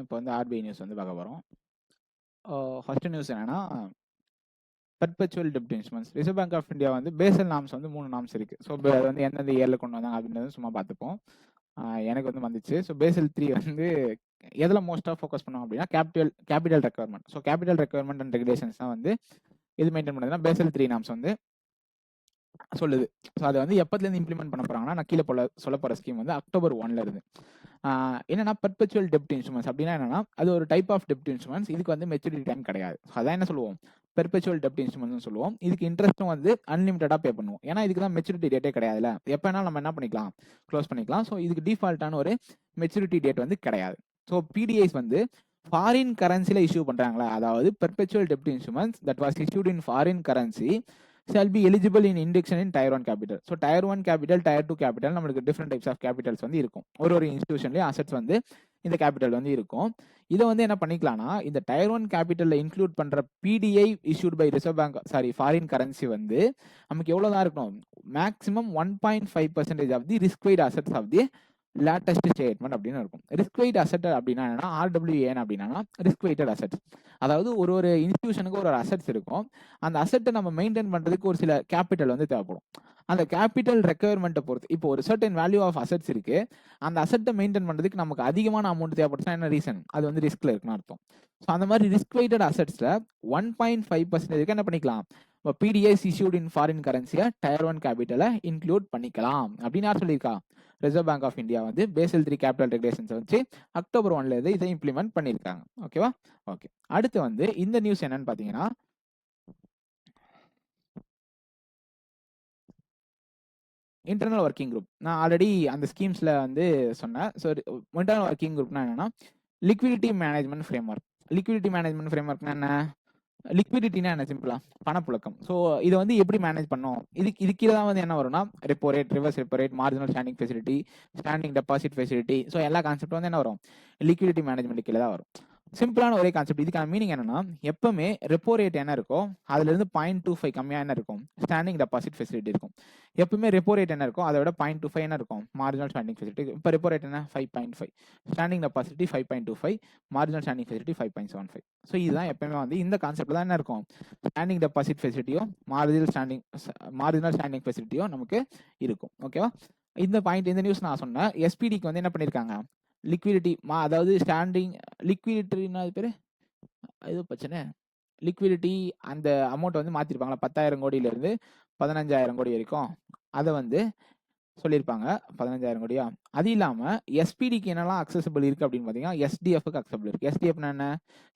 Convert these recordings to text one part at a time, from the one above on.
இப்போ வந்து RBI news வந்து பார்க்க போகிறோம். ஃபர்ஸ்ட் நியூஸ் என்னன்னா, பெர்பெச்சுவல் டெப்ட் instruments. Reserve bank of India வந்து பேசல் நாம்ஸ் வந்து 3 நாம்ஸ் இருக்கு. ஸோ அது வந்து எந்தெந்த இயர்ல கொண்டு வந்தாங்க அப்படின்றது சும்மா பார்த்துப்போம். எனக்கு வந்து வந்துச்சு. ஸோ பேசல் 3 வந்து எதில் மோஸ்ட்டாக ஃபோக்கஸ் பண்ணுவோம் அப்படின்னா capital requirement. So capital requirement and regulations தான் வந்து இது மெயின்டைன் பண்ணுறதுனா பேசல் 3 நாம்ஸ் வந்து சொல்லுது. ஸோ அதை வந்து எப்போதுலேருந்து இம்ப்ளிமெண்ட் பண்ண போகிறாங்கன்னா, நான் கீழே சொல்ல போகிற ஸ்கீம் வந்து October 1ல இருந்து. என்னன்னா பெர்பெச்சுவல் டெப்ட் இன்ஸ்ட்ருமெண்ட்ஸ் அப்படின்னா என்னன்னா, அது ஒரு டைப் ஆஃப் டெப்ட் இன்ஸ்ட்ருமெண்ட்ஸ். இதுக்கு வந்து மெச்சூரிட்டி டைம் கிடையாது. அதான் என்ன சொல்லுவோம், பெர்பெச்சுவல் டெப்ட் இன்ஸ்ட்ருமெண்ட்ஸ் சொல்லுவோம். இதுக்கு இன்ட்ரெஸ்ட்டும் வந்து அன்லிமிட்டடாக பே பண்ணுவோம். ஏன்னா இதுக்கு தான் மெச்சூரிட்டி டேட்டே கிடையாதுல. எப்போ வேணாலும் நம்ம என்ன பண்ணிக்கலாம், க்ளோஸ் பண்ணிக்கலாம். ஸோ இதுக்கு டிஃபால்ட்டான ஒரு மெச்சூரிட்டி டேட் வந்து கிடையாது. ஸோ பிடிஐஸ் வந்து ஃபாரின் கரன்சியில் இஷ்யூ பண்ணுறாங்களா, அதாவது பெர்பெச்சுவல் டெப்ட் instruments that was issued in foreign currency shall be eligible in induction in Tier 1 capital. So Tier 1 capital, Tier 2 capital நம்மளுக்கு different types of capitals வந்து இருக்கும். ஒரு இன்ஸ்டிடியூஷன்லயே அசெட்ஸ் வந்து இந்த கேபிட்டல் வந்து இருக்கும். இதை வந்து என்ன பண்ணிக்கலாம்னா, இந்த Tier 1 கேபிட்டல்ல இன்க்ளூட் பண்ற PDI issued by Reserve Bank foreign currency வந்து நமக்கு எவ்வளவுதான் இருக்கணும், maximum 1.5% of the risk weight assets of the latest statement அப்படின்னு இருக்கும். ரிஸ்க் வெயிட் அசெட் அப்படின்னா என்னன்னா, RWAN அப்படின்னா ரிஸ்க் வெயிட்டட் அசெட்ஸ். அதாவது ஒரு இன்ஸ்டிடியூஷனுக்கு ஒரு அசெட்ஸ் இருக்கும். அந்த அசெட்டை நம்ம மெயின்டைன் பண்றதுக்கு ஒரு சில கேபிட்டல் வந்து தேவைப்படும். அந்த கேபிட்டல் ரெக்குயர்மெண்ட்டை பொறுத்து இப்போ ஒரு சர்டன் வேல்யூ ஆஃப் அசெட்ஸ் இருக்கு. அந்த அசெட்டை மெயின்டைன் பண்றதுக்கு நமக்கு அதிகமான அமௌண்ட் தேவைப்படுச்சுன்னா என்ன ரீசன், அது வந்து ரிஸ்க்ல இருக்குன்னு அர்த்தம். ஸோ அந்த மாதிரி ரிஸ்க் வெயிட்டட் அசெட்ஸ்ல 1.5% என்ன பண்ணிக்கலாம், பிடிஐஸ் இஷ்யூட் இன் ஃபாரின் கரன்சியை Tier 1 கேபிட்டலை இன்க்ளூட் பண்ணிக்கலாம் அப்படின்னு யார் சொல்லியிருக்கா, ரிசர்வ் பேங்க் ஆஃப் இந்தியா வந்து பேசல் 3 கேபிட்டல் ரெகுலேஷன்ஸ் வச்சு October 1ல இருந்து இதை இம்ப்ளிமெண்ட் பண்ணியிருக்காங்க. ஓகேவா? ஓகே. அடுத்து வந்து இந்த நியூஸ் என்னன்னு பார்த்தீங்கன்னா, இன்டர்னல் ஒர்க்கிங் குரூப். நான் ஆல்ரெடி அந்த ஸ்கீம்ஸ்ல வந்து சொன்னேன். ஸோ இன்டர்னல் ஒர்க்கிங் குரூப்னா என்னன்னா, liquidity management framework. Liquidity management ஃப்ரேம்வொர்க்னா என்ன, லிக்விடிட்டினா என்ன, சிம்பிளா பணப்புழக்கம். ஸோ இதை வந்து எப்படி மேனேஜ் பண்ணோம், இது கீழே தான் வந்து என்ன வரும்னா, repo rate, reverse repo rate, marginal standing facility, standing deposit facility. So எல்லா கான்செப்ட் வந்து என்ன வரும், லிக்விடிட்டி மேனேஜ்மெண்ட் கீழே தான் வரும். சிம்பிளான ஒரே கான்செப்ட். இதுக்கான மீனிங் என்னன்னா, எப்பவுமே ரெப்போ ரேட் என்ன இருக்கோ அதுல இருந்து 0.25 கம்மியா என்ன இருக்கும், ஸ்டாண்டிங் டெபாசிட் ஃபெசிலிட்டி இருக்கும். எப்பவுமே ரெப்போ ரேட் என்ன இருக்கும் அதை விட 0.25 என்ன இருக்கும், மார்ஜினல் ஸ்டாண்டிங் ஃபெசிலிட்டி. இப்போ ரெப்போ ரேட் என்ன 5.5, standing deposit 5.25, marginal standing facility 5.75. So இதுதான் எப்பவுமே வந்து இந்த கான்செப்ட்ல தான் என்ன இருக்கும், ஸ்டாண்டிங் டெபாசிட் ஃபெசிலிட்டியோ மார்ஜினல் ஸ்டாண்டிங் ஃபெசிலிட்டியோ நமக்கு இருக்கும். ஓகேவா? இந்த பாயிண்ட், இந்த நியூஸ் நான் சொன்னேன். எஸ்பிடிக்கு வந்து என்ன பண்ணிருக்காங்க, லிக்விடிட்டி அதாவது ஸ்டாண்டிங் லிக்விடிட்டினா அது பேரு இது பிரச்சனை, லிக்விடிட்டி அந்த அமௌண்ட் வந்து மாத்திருப்பாங்களா, 10,000 கோடியில இருந்து 15,000 கோடி வரைக்கும் அதை வந்து சொல்லியிருப்பாங்க. 15,000 கோடியா. அது இல்லாம எஸ்பிடிக்கு என்னெல்லாம் அக்சசபிள் இருக்கு அப்படின்னு பாத்தீங்கன்னா, எஸ்டிஎஃப்க்கு அக்சசபிள் இருக்கு. எஸ்டிஎஃப்னா என்ன,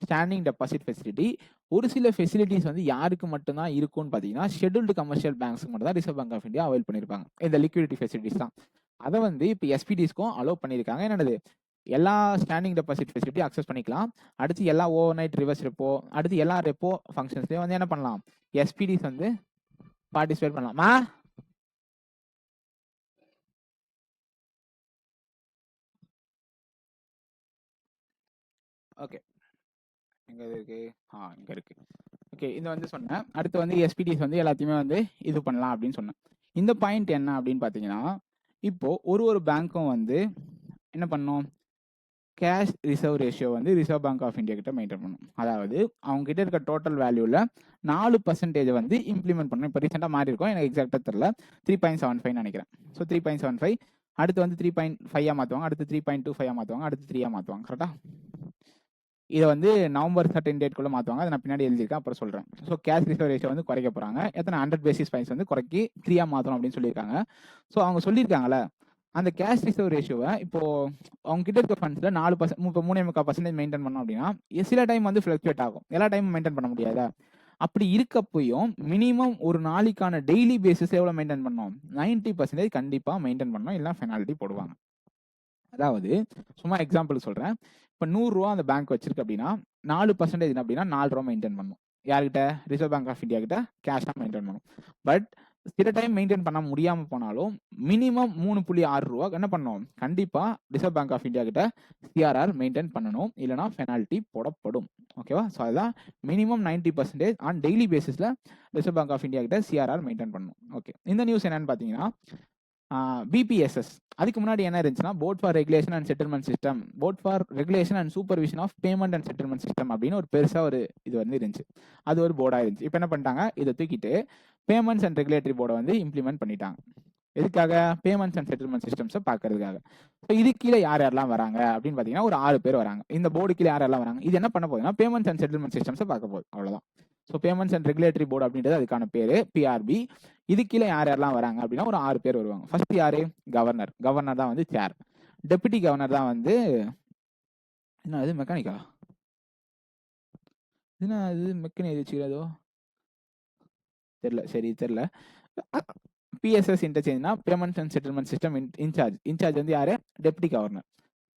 ஸ்டாண்டிங் டெபாசிட் ஃபெசிலிட்டி. ஒரு சில ஃபெசிலிட்டிஸ் வந்து யாருக்கு மட்டும்தான் இருக்கும்னு பாத்தீங்கன்னா, ஷெட்யூல்டு கமர்ஷியல் பேங்க்ஸ்க்கு மட்டும் தான் Reserve bank of India avail பண்ணிருப்பாங்க இந்த லிக்விடிட்டி ஃபெசிலிட்டிஸ் தான். அதை வந்து இப்போ எஸ்பிடிஸ்க்கும் அலோவ் பண்ணியிருக்காங்க. என்னது, எல்லா ஸ்டாண்டிங் டெபாசிட் ஃபெசிலிட்டி அக்சஸ் பண்ணிக்கலாம். அடுத்து எல்லா ஓவர் நைட் ரிவர்ஸ் ரெப்போ, அடுத்து எல்லா ரெப்போ ஃபங்க்ஷன்ஸ்லயும் வந்து என்ன பண்ணலாம், எஸ்பிடிஸ் வந்து பார்ட்டிசிபேட் பண்ணலாமா. ஓகே, எங்க இருக்கு, இங்க இருக்கு. ஓகே, இது வந்து சொன்னேன். அடுத்து வந்து எஸ்பிடிஸ் வந்து எல்லாத்தையுமே வந்து இது பண்ணலாம் அப்படின்னு சொன்னேன். இந்த பாயிண்ட் என்ன அப்படின்னு பாத்தீங்கன்னா, இப்போ ஒரு பேங்க்கும் வந்து என்ன பண்ணும், கேஷ் ரிசர்வ் ரேஷியோ வந்து ரிசர்வ் பேங்க் ஆஃப் இந்தியா கிட்ட மெயின்டைன் பண்ணும். அதாவது அவங்க கிட்ட இருக்க டோட்டல் வேல்யூல 4% வந்து இம்ப்ளிமெண்ட் பண்ணணும். இப்போ ரீசெண்டாக மாறி இருக்கும், எனக்கு எக்ஸாக்டாக தெரியல. 3.75 நினைக்கிறேன். ஸோ 3.75 அடுத்து வந்து 3.5 மாற்றுவாங்க, அடுத்து 3.25 மாற்றுவாங்க, அடுத்து 3 மாற்றுவாங்க. கரெக்டா? இதை வந்து November 13 டேட்குள்ள மாற்றுவாங்க. அதை நான் பின்னாடி எழுதியிருக்கேன், அப்புறம் சொல்கிறேன். ஸோ கேஷ் ரிசர்வ் ரேஷியோ வந்து குறைக்க போகிறாங்க. எத்தனை 100 பேசிஸ் பாயிண்ட்ஸ் வந்து குறைக்கி 3 மாற்றணும் அப்படின்னு சொல்லியிருக்காங்க. ஸோ அவங்க சொல்லியிருக்காங்களே, அந்த கேஷ் ரிசர்வ் ரேஷியோவை இப்போ அவங்க கிட்ட இருக்க ஃபண்ட்ஸில் 4%, இப்போ 3.5% மெயின்டைன் பண்ணோம் அப்படின்னா, சில டைம் வந்து ஃப்ளக்சுவேட் ஆகும். எல்லா டைமும் மெயின்டைன் பண்ண முடியாதா. அப்படி இருக்கப்பையும் மினிமம் ஒரு நாளைக்கான டெய்லி பேசிஸ் எவ்வளோ மெயின்டைன் பண்ணணும், 90% கண்டிப்பாக மெயின்டைன் பண்ணணும், இல்லை பெனால்ட்டி போடுவாங்க. அதாவது சும்மா எக்ஸாம்பிள் சொல்கிறேன். இப்போ 100 ரூபா அந்த பேங்க் வச்சிருக்கு அப்படின்னா 4% அப்படின்னா 4 ரூபா மெயின்டைன் பண்ணணும். யார்கிட்ட, ரிசர்வ் பேங்க் ஆஃப் இந்தியா கிட்ட கேஷாக மெயின்டைன் பண்ணணும். பட் சில டைம் மெயின்டைன் பண்ண முடியாமல் போனாலும் மினிமம் 3.6 ரூபா என்ன பண்ணணும், கண்டிப்பாக ரிசர்வ் பேங்க் ஆஃப் இந்தியா கிட்ட சிஆர்ஆர் மெயின்டைன் பண்ணணும், இல்லைனா பெனால்ட்டி போடப்படும். ஓகேவா? ஸோ அதுதான் மினிமம் 90% ஆன் டெய்லி பேசிஸில் ரிசர்வ் பேங்க் ஆஃப் இந்தியா கிட்ட சிஆர்ஆர் மெயின்டைன் பண்ணணும். ஓகே, இந்த நியூஸ் என்னன்னு பார்த்தீங்கன்னா, பிபிஎஸ்எஸ். அதுக்கு முன்னாடி என்ன இருந்துச்சுன்னா board for regulation and settlement system, board for regulation and supervision of payment and settlement system அப்படின்னு ஒரு பெருசா ஒரு இது வந்து இருந்துச்சு. அது ஒரு போர்டா இருந்துச்சு. இப்போ என்ன பண்ணிட்டாங்க, இதை தூக்கிட்டு பேமெண்ட்ஸ் அண்ட் ரெகுலேட்டரி போர்டை வந்து இம்ப்ளிமெண்ட் பண்ணிட்டாங்க. எதுக்காக? பேமெண்ட்ஸ் அண்ட் செட்டில்மெண்ட் சிஸ்டம்ஸை பார்க்கறதுக்காக. ஸோ இது கீழே யார் யாரெல்லாம் வராங்க அப்படின்னு பார்த்தீங்கன்னா ஒரு 6 பேர் வராங்க. இந்த போர்டு கீழே யாரெல்லாம் வராங்க, இது என்ன பண்ண போகுதுன்னா பேமெண்ட்ஸ் அண்ட் செட்டில்மெண்ட் சிஸ்டம்ஸை பார்க்க போகுது, அவ்வளோதான். So payments and regulatory board அப்படின்றது அதுக்கான பேர் பிஆர்பி. இது கீழே யார் யாரெல்லாம் வராங்க அப்படின்னா ஒரு 6 பேர் வருவாங்க. ஃபர்ஸ்ட் யாரு? கவர்னர். கவர்னர் தான் வந்து சேர். டெபுட்டி கவர்னர் தான் வந்து என்ன அது மெக்கானிக்கா? என்ன அது மெக்கானிக் வச்சுக்கிறதோ தெரியல. சரி தெரியல. பிஎஸ்எஸ் இன்டர்சேஞ்ச்னா payments and settlement system in charge. In charge வந்து யாரு? Deputy governor.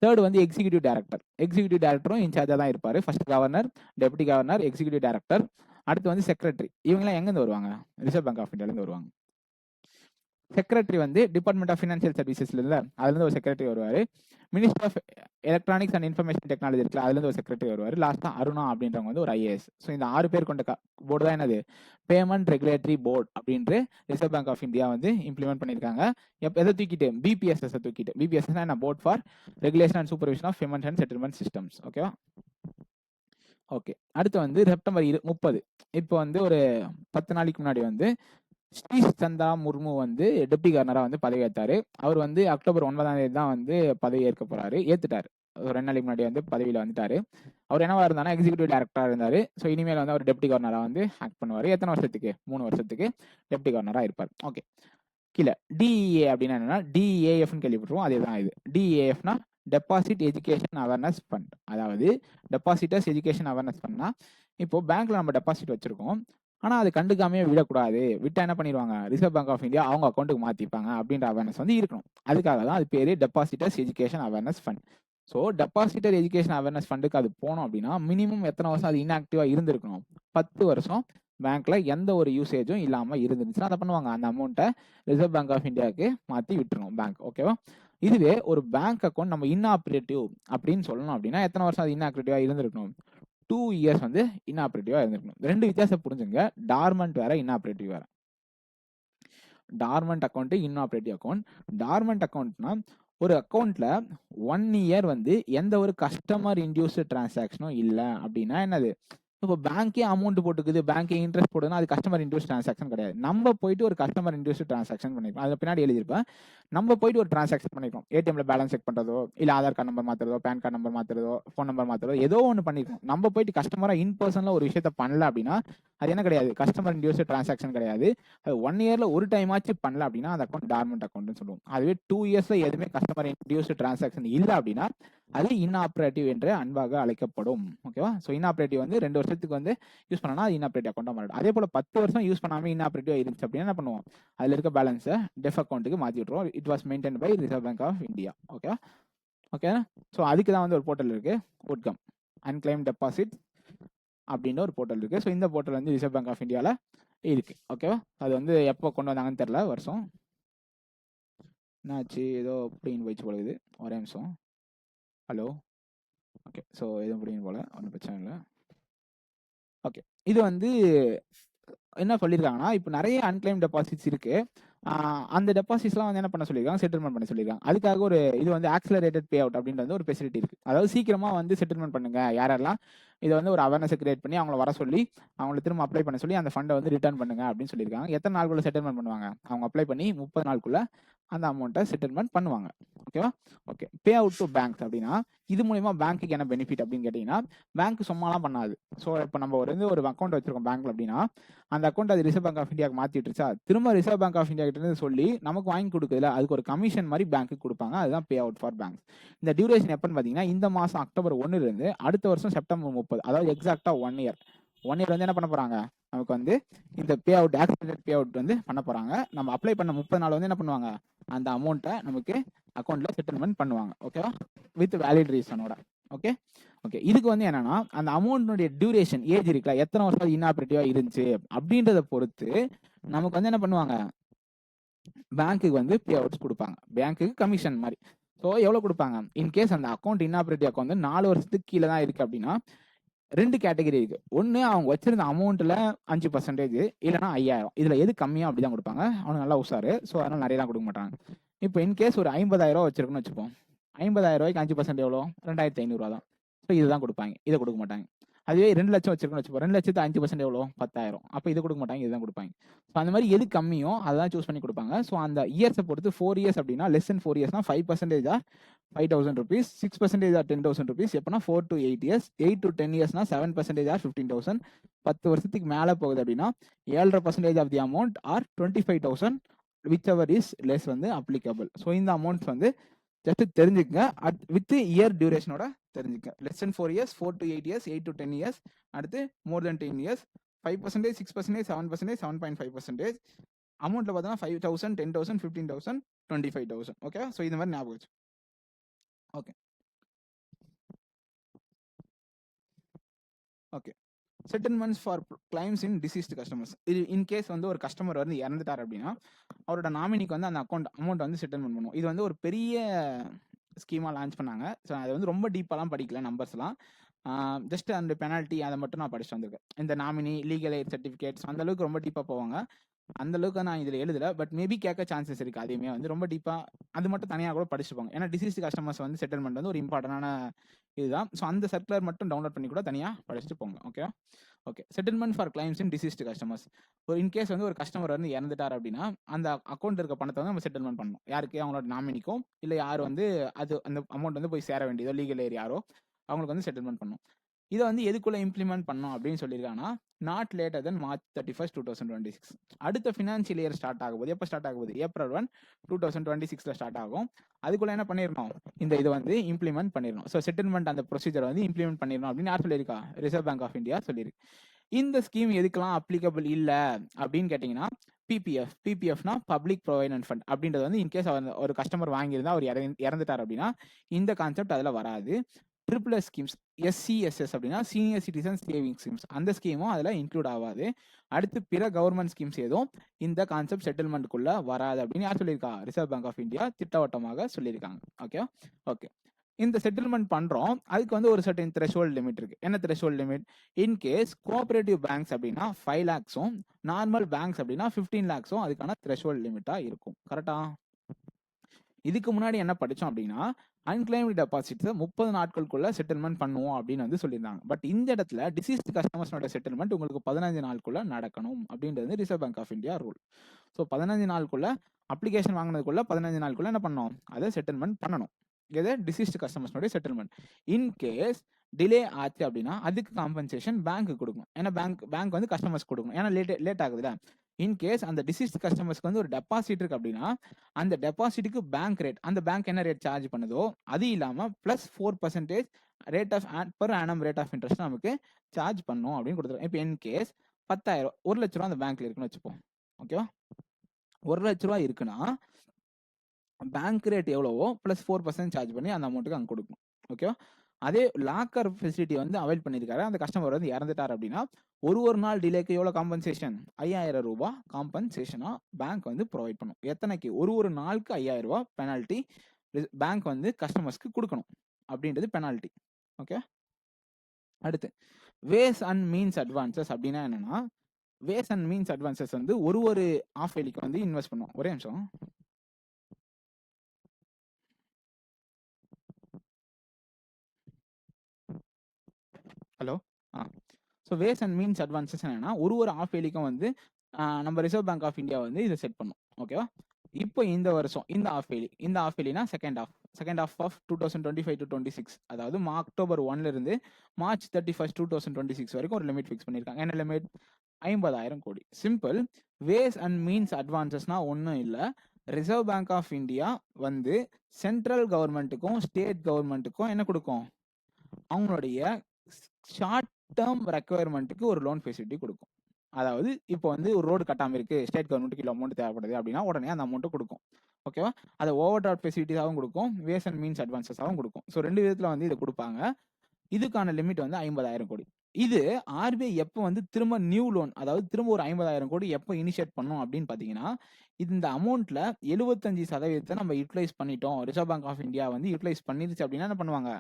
தேர்ட் வந்து எக்ஸிக்யூட்டிவ் டைரக்டர். எக்ஸிக்யூட்டிவ் டைரக்டரும் இன்சார்ஜா தான் இருப்பாரு. First governor, deputy governor, executive director. அடுத்து வந்து செக்ரட்டரி. இவங்கெல்லாம் எங்கேருந்து வருவாங்க? ரிசர்வ் பேங்க் ஆஃப் இந்தியாவிலேருந்து வருவாங்க. செக்ரட்டரி வந்து டிபார்ட்மெண்ட் ஆஃப் ஃபினான்ஷியல் சர்வீசஸ்ல இருந்து அதுலேருந்து ஒரு செக்ரட்டரி வருவார். Minister of electronics and information technology இருக்குல்ல, அதுலேருந்து ஒரு செக்ரட்டரி வருவார். லாஸ்ட்டாக அருணா அப்படின்றவங்க வந்து ஒரு ஐஏஎஸ். ஸோ இந்த 6 பேர் கொண்ட போர்டு தான் என்னது? பேமெண்ட் ரெகுலேட்டரி போர்டு அப்படின்ட்டு ரிசர்வ் பேங்க் ஆஃப் இந்தியா வந்து இம்ப்ளிமெண்ட் பண்ணியிருக்காங்க. எதை தூக்கிட்டு? பிபிஎஸ்எஸ் தூக்கிட்டு. பிபிஎஸ்எஸ் என்ன? Board for regulation and supervision of payment and settlement systems. ஓகேவா? ஓகே. அடுத்து வந்து செப்டம்பர் 30, இப்போ வந்து ஒரு 10 நாளைக்கு முன்னாடி வந்து ஸ்ரீஷ் சந்திரா முர்மு வந்து டெப்டி கவர்னராக வந்து பதவி ஏற்றாரு. அவர் வந்து அக்டோபர் 9 தான் வந்து பதவி ஏற்க போறாரு. ஏத்துட்டாரு. ஒரு 2 நாளைக்கு முன்னாடி வந்து பதவியில் வந்துட்டாரு. அவர் என்னவா இருந்தாருன்னா எக்ஸிக்யூட்டிவ் டைரக்டராக இருந்தாரு. ஸோ இனிமேல் வந்து அவர் டெப்டி கவர்னராக வந்து ஆக்ட் பண்ணுவார். எத்தனை வருஷத்துக்கு? 3 வருஷத்துக்கு டெப்டி கவர்னராக இருப்பார். ஓகே. கீழே டிஇஏ அப்படின்னா என்னன்னா டிஏஎஃப்னு கேள்விப்பட்டிருவோம். அதே தான் இது. டிஏஎஃப்னா டெபாசிட் எஜுகேஷன் அவேர்னஸ் ஃபண்ட். அதாவது டெபாசிட்டர்ஸ் எஜுகேஷன் அவேர்னஸ் ஃபண்ட்னா இப்போ பேங்க்ல நம்ம டெபாசிட் வச்சிருக்கோம், ஆனால் அது கண்டுக்காமே விடக்கூடாது. விட்டா என்ன பண்ணிடுவாங்க? ரிசர்வ் பேங்க் ஆஃப் இந்தியா அவங்க அக்கௌண்ட்டுக்கு மாற்றிப்பாங்க அப்படின்ற அவேர்னஸ் வந்து இருக்கணும். அதுக்காக தான் அது பேர் depositors education awareness fund. So depositor education awareness ஃபண்டுக்கு அது போனோம் அப்படின்னா மினிமம் எத்தனை வருஷம் அது இன்ஆக்டிவாக இருந்திருக்கணும்? 10 வருஷம் பேங்க்ல எந்த ஒரு யூசேஜும் இல்லாமல் இருந்துச்சுன்னா அதை பண்ணுவாங்க, அந்த அமௌண்ட்டை ரிசர்வ் பேங்க் ஆஃப் இந்தியாவுக்கு மாற்றி விட்டுருணும் பேங்க். ஓகேவா? இதுவே ஒரு பேங்க் அக்கௌண்ட் நம்ம இன்ஆப்ரேட்டிவ் அப்படின்னு சொல்லணும் அப்படின்னா எத்தனை வருஷம் அது இன்ஆக்டிவாக இருந்திருக்கணும்? 2 இயர்ஸ் வந்து இன்ஆப்ரேட்டிவா இருந்திருக்கணும். 2 வித்தியாசம் புரிஞ்சுங்க. டார்மண்ட் வேற, இன்ஆப்ரேட்டிவ் வேற. Dormant account, inoperative account. Dormant அக்கௌண்ட்னா ஒரு அக்கௌண்ட்ல 1 இயர் வந்து எந்த ஒரு கஸ்டமர் இன்டியூஸ்டு டிரான்சாக்ஷனும் இல்லை அப்படின்னா என்னது? இப்போ பேங்கே அமௌண்ட் போட்டுக்குது, பேங்கே இன்ட்ரெஸ்ட் போடுதுன்னா அது கஸ்டமர் இன்டியூஸ் டிரான்சாக்ஷன் கிடையாது. நம்ம போயிட்டு ஒரு கஸ்டமர் இன்டியூஸ் டிரான்சாக்ஷன் பண்ணிருக்கோம். அதில் பின்னாடி எழுதியிருப்பேன். நம்ம போயிட்டு ஒரு டிரான்சாக்ஷன் பண்ணிருக்கோம். ஏடிஎம்ல பேலன்ஸ் செக் பண்றதோ, இல்ல ஆதார் கார்டு நம்பர் மாத்துறதோ, பேன் கார்டு நம்பர் மாத்துறதோ, ஃபோன் நம்பர் மாத்துறதோ, ஏதோ ஒன்று பண்ணிருக்கோம். நம்ம போயிட்டு கஸ்டமரா இன் பர்சன்ல ஒரு விஷயத்த பண்ணல அப்படின்னா அது என்ன கிடையாது? கஸ்டமர் இன்டியூஸ் டிரான்சாக்ஷன் கிடையாது. அது 1 இயர்ல ஒரு டைம் ஆச்சு பண்ணல அப்படின்னா அந்த அக்கௌண்ட் டார்மண்ட் அக்கௌண்ட்னு சொல்லுவோம். அதுவே 2 இயர்ஸ்ல எதுவுமே கஸ்டமர் இன்டியூஸ் டிரான்சாக்ஷன் இல்லை அப்படின்னா அது இன்ஆப்ரேட்டிவ் என்று அன்பாக அழைக்கப்படும். ஓகேவா? ஸோ இன்ஆப்ரேட்டிவ் வந்து 2 வருஷத்துக்கு வந்து யூஸ் பண்ணனா அது இன்ஆப்ரேட்டிவ் அக்கௌண்ட்டாக மாறிடும். அதே போல 10 வருஷம் யூஸ் பண்ணாமல் இன்ஆப்ரேட்டிவ் இருந்துச்சு அப்படின்னா என்ன பண்ணுவோம்? அதில் இருக்க பேலன்ஸை டெஃப் அக்கௌண்ட்டுக்கு மாற்றி விட்டுருவோம். It was maintain by Reserve bank of India. ஓகேவா? ஓகே. ஸோ அதுக்கு தான் வந்து ஒரு போர்ட்டல் இருக்கு, உட்கம் அன்கிளைம் டெபாசிட் அப்படின்ற ஒரு போர்ட்டல் இருக்கு. ஸோ இந்த போர்ட்டல் வந்து ரிசர்வ் பேங்க் ஆஃப் இந்தியாவில் இருக்கு. ஓகேவா? அது வந்து எப்போ கொண்டு வந்தாங்கன்னு தெரியல வருஷம். என்னாச்சு? ஏதோ அப்படின்னு போயிடுச்சு போகுது. ஒரே நிமிஷம். ஹலோ. ஓகே. ஸோ எதுவும் முடியும் போல, ஒன்றும் பிரச்சனை இல்லை. ஓகே. இது வந்து என்ன சொல்லியிருக்காங்கன்னா இப்போ நிறைய அன்கிளைம் டெபாசிட்ஸ் இருக்கு. அந்த டெபாசிட்ஸ்லாம் வந்து என்ன பண்ண சொல்லியிருக்காங்க? செட்டில்மெண்ட் பண்ண சொல்லியிருக்காங்க. அதுக்காக ஒரு இது வந்து ஆக்சிலரேட்டட் பே அவுட் அப்படின்றது ஒரு ஃபெசிலிட்டி இருக்கு. அதாவது சீக்கிரமா வந்து செட்டில்மெண்ட் பண்ணுங்க. யாரெல்லாம் இதை வந்து ஒரு அவேர்னஸ் கிரியேட் பண்ணி அவங்கள வர சொல்லி அவங்களை திரும்ப அப்ளை பண்ண சொல்லி அந்த ஃபண்டை வந்து ரிட்டர்ன் பண்ணுங்க அப்படின்னு சொல்லியிருக்காங்க. எத்தனை நாளுக்குள்ள செட்டில்மெண்ட் பண்ணுவாங்க? அவங்க அப்ளை பண்ணி 30 நாளுக்குள்ள அந்த அமௌண்ட்டை செட்டில்மெண்ட் பண்ணுவாங்க. ஓகேவா? Okay. Pay out to banks அப்படின்னா இது மூலமா பேங்க்குக்கு என்ன பெனிஃபிட் அப்படின்னு கேட்டீங்கன்னா பேங்க் சும்மாலாம் பண்ணாது. ஸோ இப்போ நம்ம ஒரு அக்கௌண்ட் வச்சிருக்கோம் பேங்க்ல அப்படின்னா அந்த அக்கௌண்ட் அது ரிசர்வ் பேங்க் ஆஃப் இந்தியாவுக்கு மாத்திட்டுருச்சா, திரும்ப ரிசர்வ் பேங்க் ஆஃப் இந்தியா கிட்ட இருந்து சொல்லி நமக்கு வாங்கி கொடுக்குதுல, அதுக்கு ஒரு கமிஷன் மாதிரி பேங்க்கு கொடுப்பாங்க. அதுதான் பே அவுட் ஃபார் பேங்க்ஸ். இந்த டியூரேஷன் எப்பன்னு பார்த்தீங்கன்னா இந்த மாதம் அக்டோபர் 1 இருந்து அடுத்த வருஷம் செப்டம்பர் 30, அதாவது எக்ஸாக்டா 1 இயர். 1 இயர் வந்து என்ன பண்ண போறாங்க? நமக்கு வந்து இந்த pay out accelerated pay out வந்து பண்ண போறாங்க. நம்ம அப்ளை பண்ண 30 நாள் வந்து என்ன பண்ணுவாங்க? அந்த அமௌண்ட்டை நமக்கு அக்கௌண்ட்ல செட்டில்மெண்ட் பண்ணுவாங்க. ஓகேவா? வித் வேலிட் ரீசனோட. ஓகே. ஓகே. இதுக்கு வந்து என்னன்னா அந்த அமௌண்ட்னுடைய டியூரேஷன் ஏஜ் இருக்குல்ல, எத்தனை வருஷம் இன்ஆப்ரேட்டிவா இருந்துச்சு அப்படின்றத பொறுத்து நமக்கு வந்து என்ன பண்ணுவாங்க? பேங்க்குக்கு வந்து பே அவுட்ஸ் கொடுப்பாங்க. பேங்க்குக்கு கமிஷன் மாதிரி. ஸோ எவ்வளோ கொடுப்பாங்க? இன்கேஸ் அந்த அக்கௌண்ட் இன்ஆப்ரேட்டிவ் அக்கௌண்ட் வந்து 4 வருஷத்துக்கு கீழே தான் இருக்கு அப்படின்னா 2 கேட்டகரி இருக்கு. ஒண்ணு அவங்க வச்சிருந்த அமௌண்ட்ல 5% இல்லன்னா 5000. இதுல எது கம்மியோ அப்படிதான் குடுப்பாங்க. அவனுங்க நல்லா உஷாரு. ஸோ அதனால நெறையலாம் குடுக்க மாட்டாங்க. இப்போ இன் கேஸ் ஒரு ரூ. 50,000 வச்சிருக்கோம்னு வச்சுப்போம். ரூ. 50,000க்கு 5% எவ்வளோ? ரூ. 2,500 தான். ஸோ இதுதான் குடுப்பாங்க. இத குடுக்க மாட்டாங்க. அதுவே 2,00,000 வச்சிருக்கோம்னு வச்சுப்போம். 2,00,000க்கு 5% எவ்வளோ? 10,000. அப்ப இத குடுக்க மாட்டாங்க. இதுதான் குடுப்பாங்க. ஸோ அந்த மாரி எது கம்மியோ அததான் சூஸ் பண்ணி குடுப்பாங்க. ஸோ அந்த இயர்ஸ பொறுத்து 4 இயர்ஸ் அப்படின்னா லெஸ் தென் 4 இயர்ஸ்னா 5% ஆர் ₹5,000, 6% ஆர் ₹10,000 எப்பனா 4 to 8 இயர்ஸ், 8 to 10 இயர்ஸ்னா 7% ஆர் 15,000, 10 வருஷத்துக்கு மேல போகுது அப்படின்னா 7.5% of the amount or 25,000 whichever is less வந்து அப்ளிகபிள். ஸோ இந்த அமௌண்ட்ஸ் வந்து ஜஸ்ட் தெரிஞ்சுக்கங்க. வித் இயர் டியூரேஷனோட தெரிஞ்சுக்க. Less than 4 years, 4 to 8 years, 8 to 10 years, அடுத்து மோர் தென் 10 இயர்ஸ், 5%, 6%, 7%, 7.5%. அமௌண்ட்ல பார்த்தோன்னா 5,000, 10,000, 15,000, 25,000. ஓகே, ஸோ இந்த மாதிரி ஞாபகம் வச்சு. Okay okay settlements for claims in deceased customers. இது இன்கேஸ் வந்து ஒரு கஸ்டமர் வந்து இறந்துட்டார் அப்படின்னா அவரோட நாமினிக்கு வந்து அந்த அமௌண்ட் வந்து செட்டில்மெண்ட் பண்ணுவோம். இது வந்து ஒரு பெரிய ஸ்கீமாக லான்ச் பண்ணாங்க. ஸோ அது வந்து ரொம்ப டீப்பாலாம் படிக்கல நம்பர்ஸ்லாம். ஜஸ்ட் அந்த பெனால்ட்டி அதை மட்டும் நான் படிச்சுட்டு வந்திருக்கேன். இந்த நாமினி லீகல் எய்ட் சர்டிஃபிகேட்ஸ் அந்த அளவுக்கு ரொம்ப டீப்பாக போவாங்க. அந்த அளவுக்கு நான் இதில் எழுதல. பட் மேபி கேட்க சான்சஸ் இருக்கு. அதையுமே வந்து ரொம்ப டீப்பாக அது மட்டும் தனியாக கூட படிச்சுப்பாங்க. ஏன்னா டிசீஸ் கஸ்டமர்ஸ் வந்து செட்டில்மெண்ட் வந்து ஒரு இம்பார்ட்டன்டான இதுதான். ஸோ அந்த சர்க்குலர் மட்டும் டவுன்லோட் பண்ணி கூட தனியாக படிச்சுட்டு போங்க. Okay okay settlement for claims in deceased customers. ஒரு இன்கேஸ் வந்து ஒரு கஸ்டமர் வந்து இறந்துட்டார் அப்படின்னா அந்த அக்கௌண்ட் இருக்க பணத்தை வந்து நம்ம செட்டில்மெண்ட் பண்ணணும். யாருக்கு? அவங்களோட நாமினிக்கும் இல்லை யார் வந்து அது அந்த அமௌண்ட் வந்து போய் சேர வேண்டியதோ லீகல் ஏரியாரோ அவங்களுக்கு வந்து செட்டில்மெண்ட் பண்ணணும். இதை வந்து எதுக்குள்ள இம்ப்ளிமெண்ட் பண்ணோம் அப்படின்னு சொல்லியிருக்காங்கன்னா நாட் லேட்டர் தென் March 31, 2026. அடுத்த ஃபினான்ஷியல் இயர் ஸ்டார்ட் ஆகும்போது எப்போ ஸ்டார்ட் ஆகும்போது April 1, 2026 ஸ்டார்ட் ஆகும். அதுக்குள்ள என்ன பண்ணிடணும்? இந்த இதை வந்து இம்ப்ளிமெண்ட் பண்ணிடணும். ஸோ செட்டில்மெண்ட் அந்த ப்ரொசீஜர் வந்து இம்ப்ளிமெண்ட் பண்ணிடணும் அப்படின்னு யார் சொல்லியிருக்கா? ரிசர்வ் பேங்க் ஆஃப் இந்தியா சொல்லியிருக்கு. இந்த ஸ்கீம் எதுக்கெல்லாம் அப்ளிகபிள் இல்லை அப்படின்னு கேட்டிங்கன்னா பிபிஎஃப்னா பப்ளிக் ப்ரொவிடென்ட் ஃபண்ட் அப்படின்றது வந்து இன்கேஸ் ஒரு கஸ்டமர் வாங்கியிருந்தா அவர் இறந்துட்டார் அப்படின்னா இந்த கான்செப்ட் அதில் வராது. ட்ரிபிள் எஸ் ஸ்கீம்ஸ், எஸ்சிஎஸ்எஸ் அப்படின்னா சீனியர் சிட்டிசன் சேவிங் ஸ்கீம்ஸ், அந்த ஸ்கீமும் அதில் இன்க்ளூட் ஆகாது. அடுத்து பிற கவர்மெண்ட் ஸ்கீம்ஸ் எதுவும் இந்த கான்செப்ட் செட்டில்மெண்ட்டுக்குள்ள வராது அப்படின்னு யார் சொல்லியிருக்கா? ரிசர்வ் பேங்க் ஆஃப் இந்தியா திட்டவட்டமாக சொல்லியிருக்காங்க. ஓகே ஓகே இந்த செட்டில்மெண்ட் பண்றோம். அதுக்கு வந்து ஒரு சர்டன் த்ரெஷோல்ட் லிமிட் இருக்கு. என்ன threshold limit? In case cooperative banks அப்படின்னா 5 lakhs-உம் நார்மல் பேங்க்ஸ் அப்படின்னா 15 lakhs-உம் அதுக்கான த்ரெஷோல்ட் லிமிட்டா இருக்கும். கரெக்டா? இதுக்கு முன்னாடி என்ன படிச்சோம் அப்படின்னா அன்கிளைம்டு டெபாசிட்ஸ் 30 நாட்களுக்குள்ள செட்டில்மெண்ட் பண்ணுவோம் அப்படின்னு வந்து சொல்லியிருந்தாங்க. பட் இந்த இடத்துல டிசீஸ்ட் கஸ்டமர்ஸோட செட்டில்மெண்ட் உங்களுக்கு 15 நாளுக்குள்ள நடக்கணும் அப்படின்றது Reserve bank of India rule. So 15 நாளுக்குள்ள அப்ளிகேஷன் வாங்கினதுக்குள்ள 15 நாளுக்குள்ள என்ன பண்ணணும்? அதை செட்டில்மெண்ட் பண்ணணும். இது டிசீஸ்ட் கஸ்டமர்ஸோட செட்டில்மெண்ட். இன்கேஸ் டிலே ஆச்சு அப்படின்னா அதுக்கு காம்பன்சேஷன் பேங்க் கொடுக்கணும். ஏன்னா பேங்க் வந்து கஸ்டமர்ஸ் கொடுக்கணும். ஏன்னா லேட் ஆகுதுல. இன்கேஸ் அந்த டிசீஸ்ட் கஸ்டமர்ஸ்க்கு வந்து ஒரு டெபாசிட் இருக்கு அப்படின்னா அந்த டெபாசிட்டுக்கு பேங்க் ரேட், அந்த பேங்க் என்ன ரேட் சார்ஜ் பண்ணுதோ அது இல்லாம plus 4% rate of per annum rate of interest நமக்கு சார்ஜ் பண்ணும் அப்படின்னு கொடுத்துருக்கோம். இப்போ இன்கேஸ் 10,000 1,00,000 அந்த பேங்க்ல இருக்குன்னு வச்சுப்போம். ஓகேவா? 1,00,000 இருக்குன்னா பேங்க் ரேட் எவ்வளவோ பிளஸ் 4% சார்ஜ் பண்ணி அந்த அமௌண்ட்டுக்கு அங்கே கொடுக்கணும். ஓகேவா? அதே லாக்கர் ஃபெசிலிட்டி வந்து அவைல் பண்ணியிருக்காரு. அந்த கஸ்டமர் வந்து இறந்துட்டார் அப்படின்னா ஒரு நாள் டிலேக்கு எவ்வளோ காம்பன்சேஷன்? 5,000 ரூபாய் காம்பன்சேஷனா பேங்க் வந்து ப்ரொவைட் பண்ணும். எத்தனைக்கு? ஒரு நாளுக்கு 5,000 ரூபாய் பெனால்ட்டி பேங்க் வந்து கஸ்டமர்ஸ்க்கு கொடுக்கணும் அப்படின்றது பெனால்ட்டி. ஓகே அடுத்து வேஸ் அண்ட் மீன்ஸ் அட்வான்சஸ் அப்படின்னா என்னன்னா வேஸ் அண்ட் மீன்ஸ் அட்வான்சஸ் வந்து ஒரு ஆஃப் வேலிக்கு வந்து இன்வெஸ்ட் பண்ணுவோம். ஒரே நிமிஷம். Hello. So ways and means advances என்னன்னா ஒரு ஆஃப் வேலிக்கும் வந்து நம்ம ரிசர்வ் பேங்க் ஆஃப் இந்தியா வந்து இதை செட் பண்ணும். ஓகேவா? இப்போ இந்த வருஷம் இந்த ஆஃப் வேலினா செகண்ட் ஆஃப் ஆஃப் 2025 to 26, அதாவது October 1 இருந்து March 31, 2026 வரைக்கும் ஒரு லிமிட் ஃபிக்ஸ் பண்ணியிருக்காங்க. என்ன லிமிட்? 50,000 கோடி. சிம்பிள். வேஸ் அண்ட் மீன்ஸ் அட்வான்சஸ்னா ஒன்றும் இல்லை. ரிசர்வ் பேங்க் ஆஃப் இந்தியா வந்து சென்ட்ரல் கவர்மெண்ட்டுக்கும் ஸ்டேட் கவர்மெண்ட்டுக்கும் என்ன கொடுக்கும்? அவங்களுடைய ஷார்ட் டேர்ம் ரெக்குவயர்மெண்ட்டுக்கு ஒரு லோன் ஃபெசிலிட்டி கொடுக்கும். அதாவது இப்போ வந்து ஒரு ரோடு கட்டாமல் இருக்கு, ஸ்டேட் கவர்மெண்ட்டுக்கு இவ்வளோ அமௌண்ட் தேவைப்படுது அப்படின்னா உடனே அந்த அமௌண்ட்டை கொடுக்கும். ஓகேவா? அதை ஓவர் டிராஃப்ட் ஃபெசிலிட்டிஸாகவும் கொடுக்கும், வேஸ் அண்ட் மீன்ஸ் அட்வான்சஸாகவும் கொடுக்கும். ஸோ 2 விதத்தில் வந்து இதை கொடுப்பாங்க. இதுக்கான லிமிட் வந்து 50,000 கோடி. இது ஆர்பிஐ எப்போ வந்து திரும்ப நியூ லோன், அதாவது திரும்ப ஒரு 50,000 கோடி எப்போ இனிஷியேட் பண்ணும் அப்படின்னு பார்த்தீங்கன்னா இந்த அமௌண்ட்ல 75% நம்ம யூட்டிலைஸ் பண்ணிட்டோம், ரிசர்வ் பேங்க் ஆஃப் இந்தியா வந்து யூட்டிலைஸ் பண்ணிருச்சு அப்படின்னா என்ன பண்ணுவாங்க?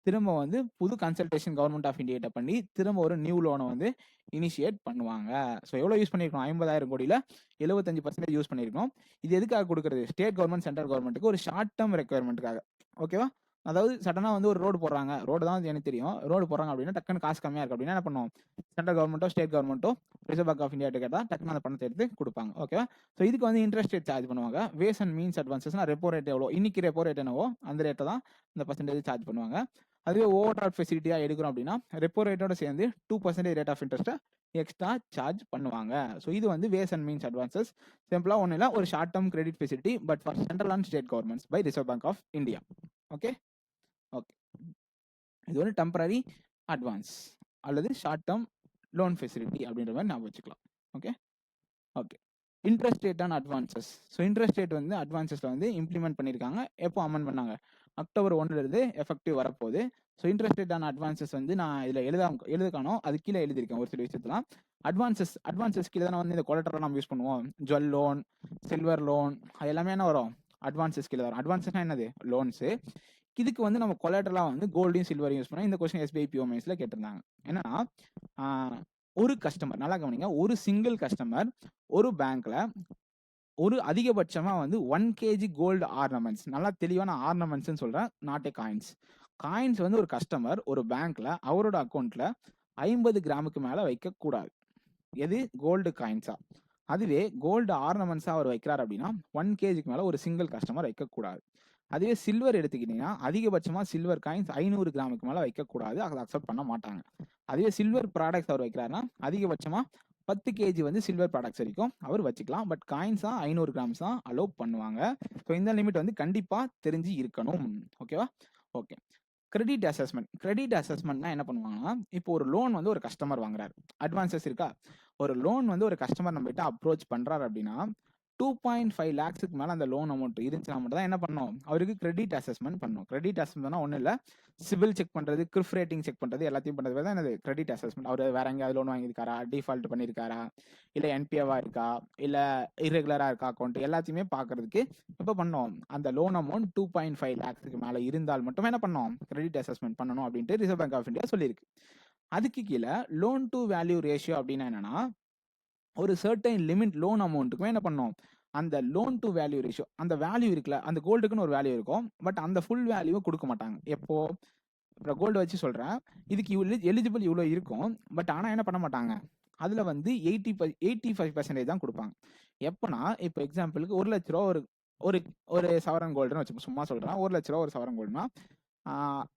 திரும்ப வந்து புது கன்சல்டேஷன் கவர்மெண்ட் ஆஃப் இந்தியா பண்ணி திரும்ப ஒரு நியூ லோனை வந்து இனிஷியேட் பண்ணுவாங்க. ஸோ எவ்வளோ யூஸ் பண்ணியிருக்கோம்? 50,000 கோடியில் 75% யூஸ் பண்ணியிருக்கோம். இது எதுக்காக கொடுக்குறது? ஸ்டேட் கவர்மெண்ட் சென்ட்ரல் கவர்மெண்ட்டுக்கு ஒரு ஷார்ட் டேர்ம் ரெக்குயர்மெண்ட்டுக்காக. ஓகேவா? அதாவது சடனாக வந்து ஒரு ரோடு போடுறாங்க, ரோடு தான் எனக்கு தெரியும், ரோடு போடுறாங்க அப்படின்னா டக்குன்னு காசு கம்மியாக இருக்குது அப்படின்னா என்ன பண்ணுவோம்? சென்ட்ரல் கவர்மெண்ட்டோ ஸ்டேட் கவர்மெண்ட்டோ ரிசர்வ் பேங்க் ஆஃப் இந்தியா கேட்டால் டக்குன்னு அந்த பணத்தை எடுத்து கொடுப்பாங்க. ஓகேவா? ஸோ இதுக்கு வந்து இன்ட்ரெஸ்ட் ரேட் சார்ஜ் பண்ணுவாங்க. வேஸ் அண்ட் மீன்ஸ் அட்வான்சஸ்னா ரெப்போ ரேட் எவ்வளோ, இன்னைக்கு ரெப்போ ரேட் என்னவோ அந்த ரேட்டை தான் இந்த பர்சன்டேஜ் சார்ஜ் பண்ணுவாங்க. அதுவே ஓவர் டிராஃப்ட் ஃபெசிலிட்டியாக எடுக்கிறோம் அப்படின்னா ரெப்போ ரேட்டோட சேர்ந்து 2% ரேட் ஆஃப் இன்ட்ரெஸ்ட்டை எக்ஸ்ட்ரா சார்ஜ் பண்ணுவாங்க. ஸோ இது வந்து வேஸ் அண்ட் மீன்ஸ் அட்வான்சஸ். சிம்பிளாக ஒன்றும் இல்லை, ஒரு short term credit facility but for central and state governments by Reserve bank of India. Okay okay இது ஒரு டெம்பரரி அட்வான்ஸ் அல்லது ஷார்ட் டேர்ம் லோன் ஃபெசிலிட்டி அப்படின்ற மாதிரி ஞாபகம் வச்சுக்கலாம். Okay okay interest rate on advances. So interest rate வந்து அட்வான்சஸில் வந்து இம்ப்ளிமெண்ட் பண்ணியிருக்காங்க. எப்போ அமெண்ட் பண்ணாங்க? அக்டோபர் 1 எஃபெக்டிவ் வரப்போகுது. So interest rate on advances வந்து நான் இதில் எழுதுக்கானோம், அது கீழே எழுதியிருக்கேன் ஒரு சில விஷயத்தெல்லாம். அட்வான்சஸ் கீழே தானே வந்து இந்த கொலட்டரல் நம்ம யூஸ் பண்ணுவோம். ஜுவல் லோன், சில்வர் லோன், அது எல்லாமே என்ன வரும்? அட்வான்சஸ் கீழே வரும். அட்வான்சஸ்னா என்னது? லோன்ஸு. இதுக்கு வந்து நம்ம கொலாட்டரலாக வந்து கோல்டையும் சில்வரையும் யூஸ் பண்ணோம். இந்த கொஸ்டின் SBI PO மெயின்ஸ்ல கேட்டிருந்தாங்க. என்னன்னா ஒரு கஸ்டமர், நல்லா கவனிங்க, ஒரு சிங்கிள் கஸ்டமர் ஒரு பேங்க்ல ஒரு அதிகபட்சமாக வந்து 1 kg கோல்டு ஆர்னமெண்ட்ஸ், நல்லா தெளிவான ஆர்னமெண்ட்ஸ்ன்னு சொல்கிறேன், நாட் ஏ காயின்ஸ் வந்து ஒரு கஸ்டமர் ஒரு பேங்க்ல அவரோட அக்கௌண்ட்ல 50 கிராமுக்கு மேலே வைக்கக்கூடாது. எது? கோல்டு காயின்ஸா. அதுவே கோல்டு ஆர்னமெண்ட்ஸாக அவர் வைக்கிறார் அப்படின்னா 1 kgக்கு மேலே ஒரு சிங்கிள் கஸ்டமர் வைக்கக்கூடாது. அதுவே சில்வர் எடுத்துக்கிட்டீங்கன்னா அதிகபட்சமாக சில்வர் காயின்ஸ் 500 கிராமுக்கு மேலே வைக்கக்கூடாது, அதை அக்செப்ட் பண்ண மாட்டாங்க. அதுவே சில்வர் ப்ராடக்ட்ஸ் அவர் வைக்கிறாருன்னா அதிகபட்சமாக 10 kg வந்து சில்வர் ப்ராடக்ட்ஸ் வரைக்கும் அவர் வச்சுக்கலாம். பட் காயின்ஸ் தான் 500 கிராம்ஸ் தான் அலோவ் பண்ணுவாங்க. ஸோ இந்த லிமிட் வந்து கண்டிப்பாக தெரிஞ்சு இருக்கணும். ஓகேவா? ஓகே. கிரெடிட் அசஸ்மெண்ட்னா என்ன பண்ணுவாங்கன்னா, இப்போ ஒரு லோன் வந்து ஒரு கஸ்டமர் வாங்குறாரு, அட்வான்சஸ் இருக்கா, ஒரு லோன் வந்து ஒரு கஸ்டமர் நம்ம கிட்ட அப்ரோச் பண்ணுறாரு அப்படின்னா 2.5 lakhsக்கு மேலே அந்த லோன் அமௌண்ட் இருந்துச்சுன்னா மட்டும் தான் என்ன பண்ணணும்? அவருக்கு கிரெடிட் அசஸ்மெண்ட் பண்ணணும். கிரெடிட் அசஸ்மெண்ட்னா ஒன்றும் இல்லை, சிவில் செக் பண்ணுறது, கிரிஃப் ரேட்டிங் செக் பண்ணுறது, எல்லாத்தையும் பண்ணுறது தான் என்னது? Credit assessment. அவர் வேற எங்கேயாவது லோன் வாங்கியிருக்காரா, டிஃபால்ட் பண்ணியிருக்காரா, இல்லை NPA இருக்கா, இல்லை இரெகுலராக இருக்கா அக்கௌண்ட், எல்லாத்தையுமே பார்க்கறதுக்கு எப்போ பண்ணோம்? அந்த லோன் அமௌண்ட் 2.5 lakhsக்கு மேலே இருந்தால் மட்டும் என்ன பண்ணோம்? கிரெடிட் அசஸ்மெண்ட் பண்ணணும் அப்படின்ட்டு ரிசர்வ் பேங்க் ஆஃப் இந்தியா சொல்லியிருக்கு. அதுக்கு கீழே லோன் டு வேல்யூ ரேஷியோ அப்படின்னா என்னன்னா, ஒரு சர்டைன் லிமிட் லோன் அமௌண்ட்டுக்குமே என்ன பண்ணோம்? அந்த லோன் டு வேல்யூ ரேஷியோ, அந்த வேல்யூ இருக்குல்ல, அந்த கோல்டுக்குன்னு ஒரு வேல்யூ இருக்கும், பட் அந்த ஃபுல் வேல்யூவை கொடுக்க மாட்டாங்க. எப்போ? இப்போ கோல்டு வச்சு சொல்கிறேன், இதுக்கு எலிஜிபிள் இவ்வளோ இருக்கும், பட் ஆனால் என்ன பண்ண மாட்டாங்க, அதில் வந்து 85% தான் கொடுப்பாங்க. எப்போனா, இப்போ எக்ஸாம்பிளுக்கு 1 லட்ச ரூபா ஒரு ஒரு சவரன் கோல்டுன்னு வச்சு சும்மா சொல்கிறேன், 1 லட்ச ரூபா ஒரு சவரன் கோல்டுனா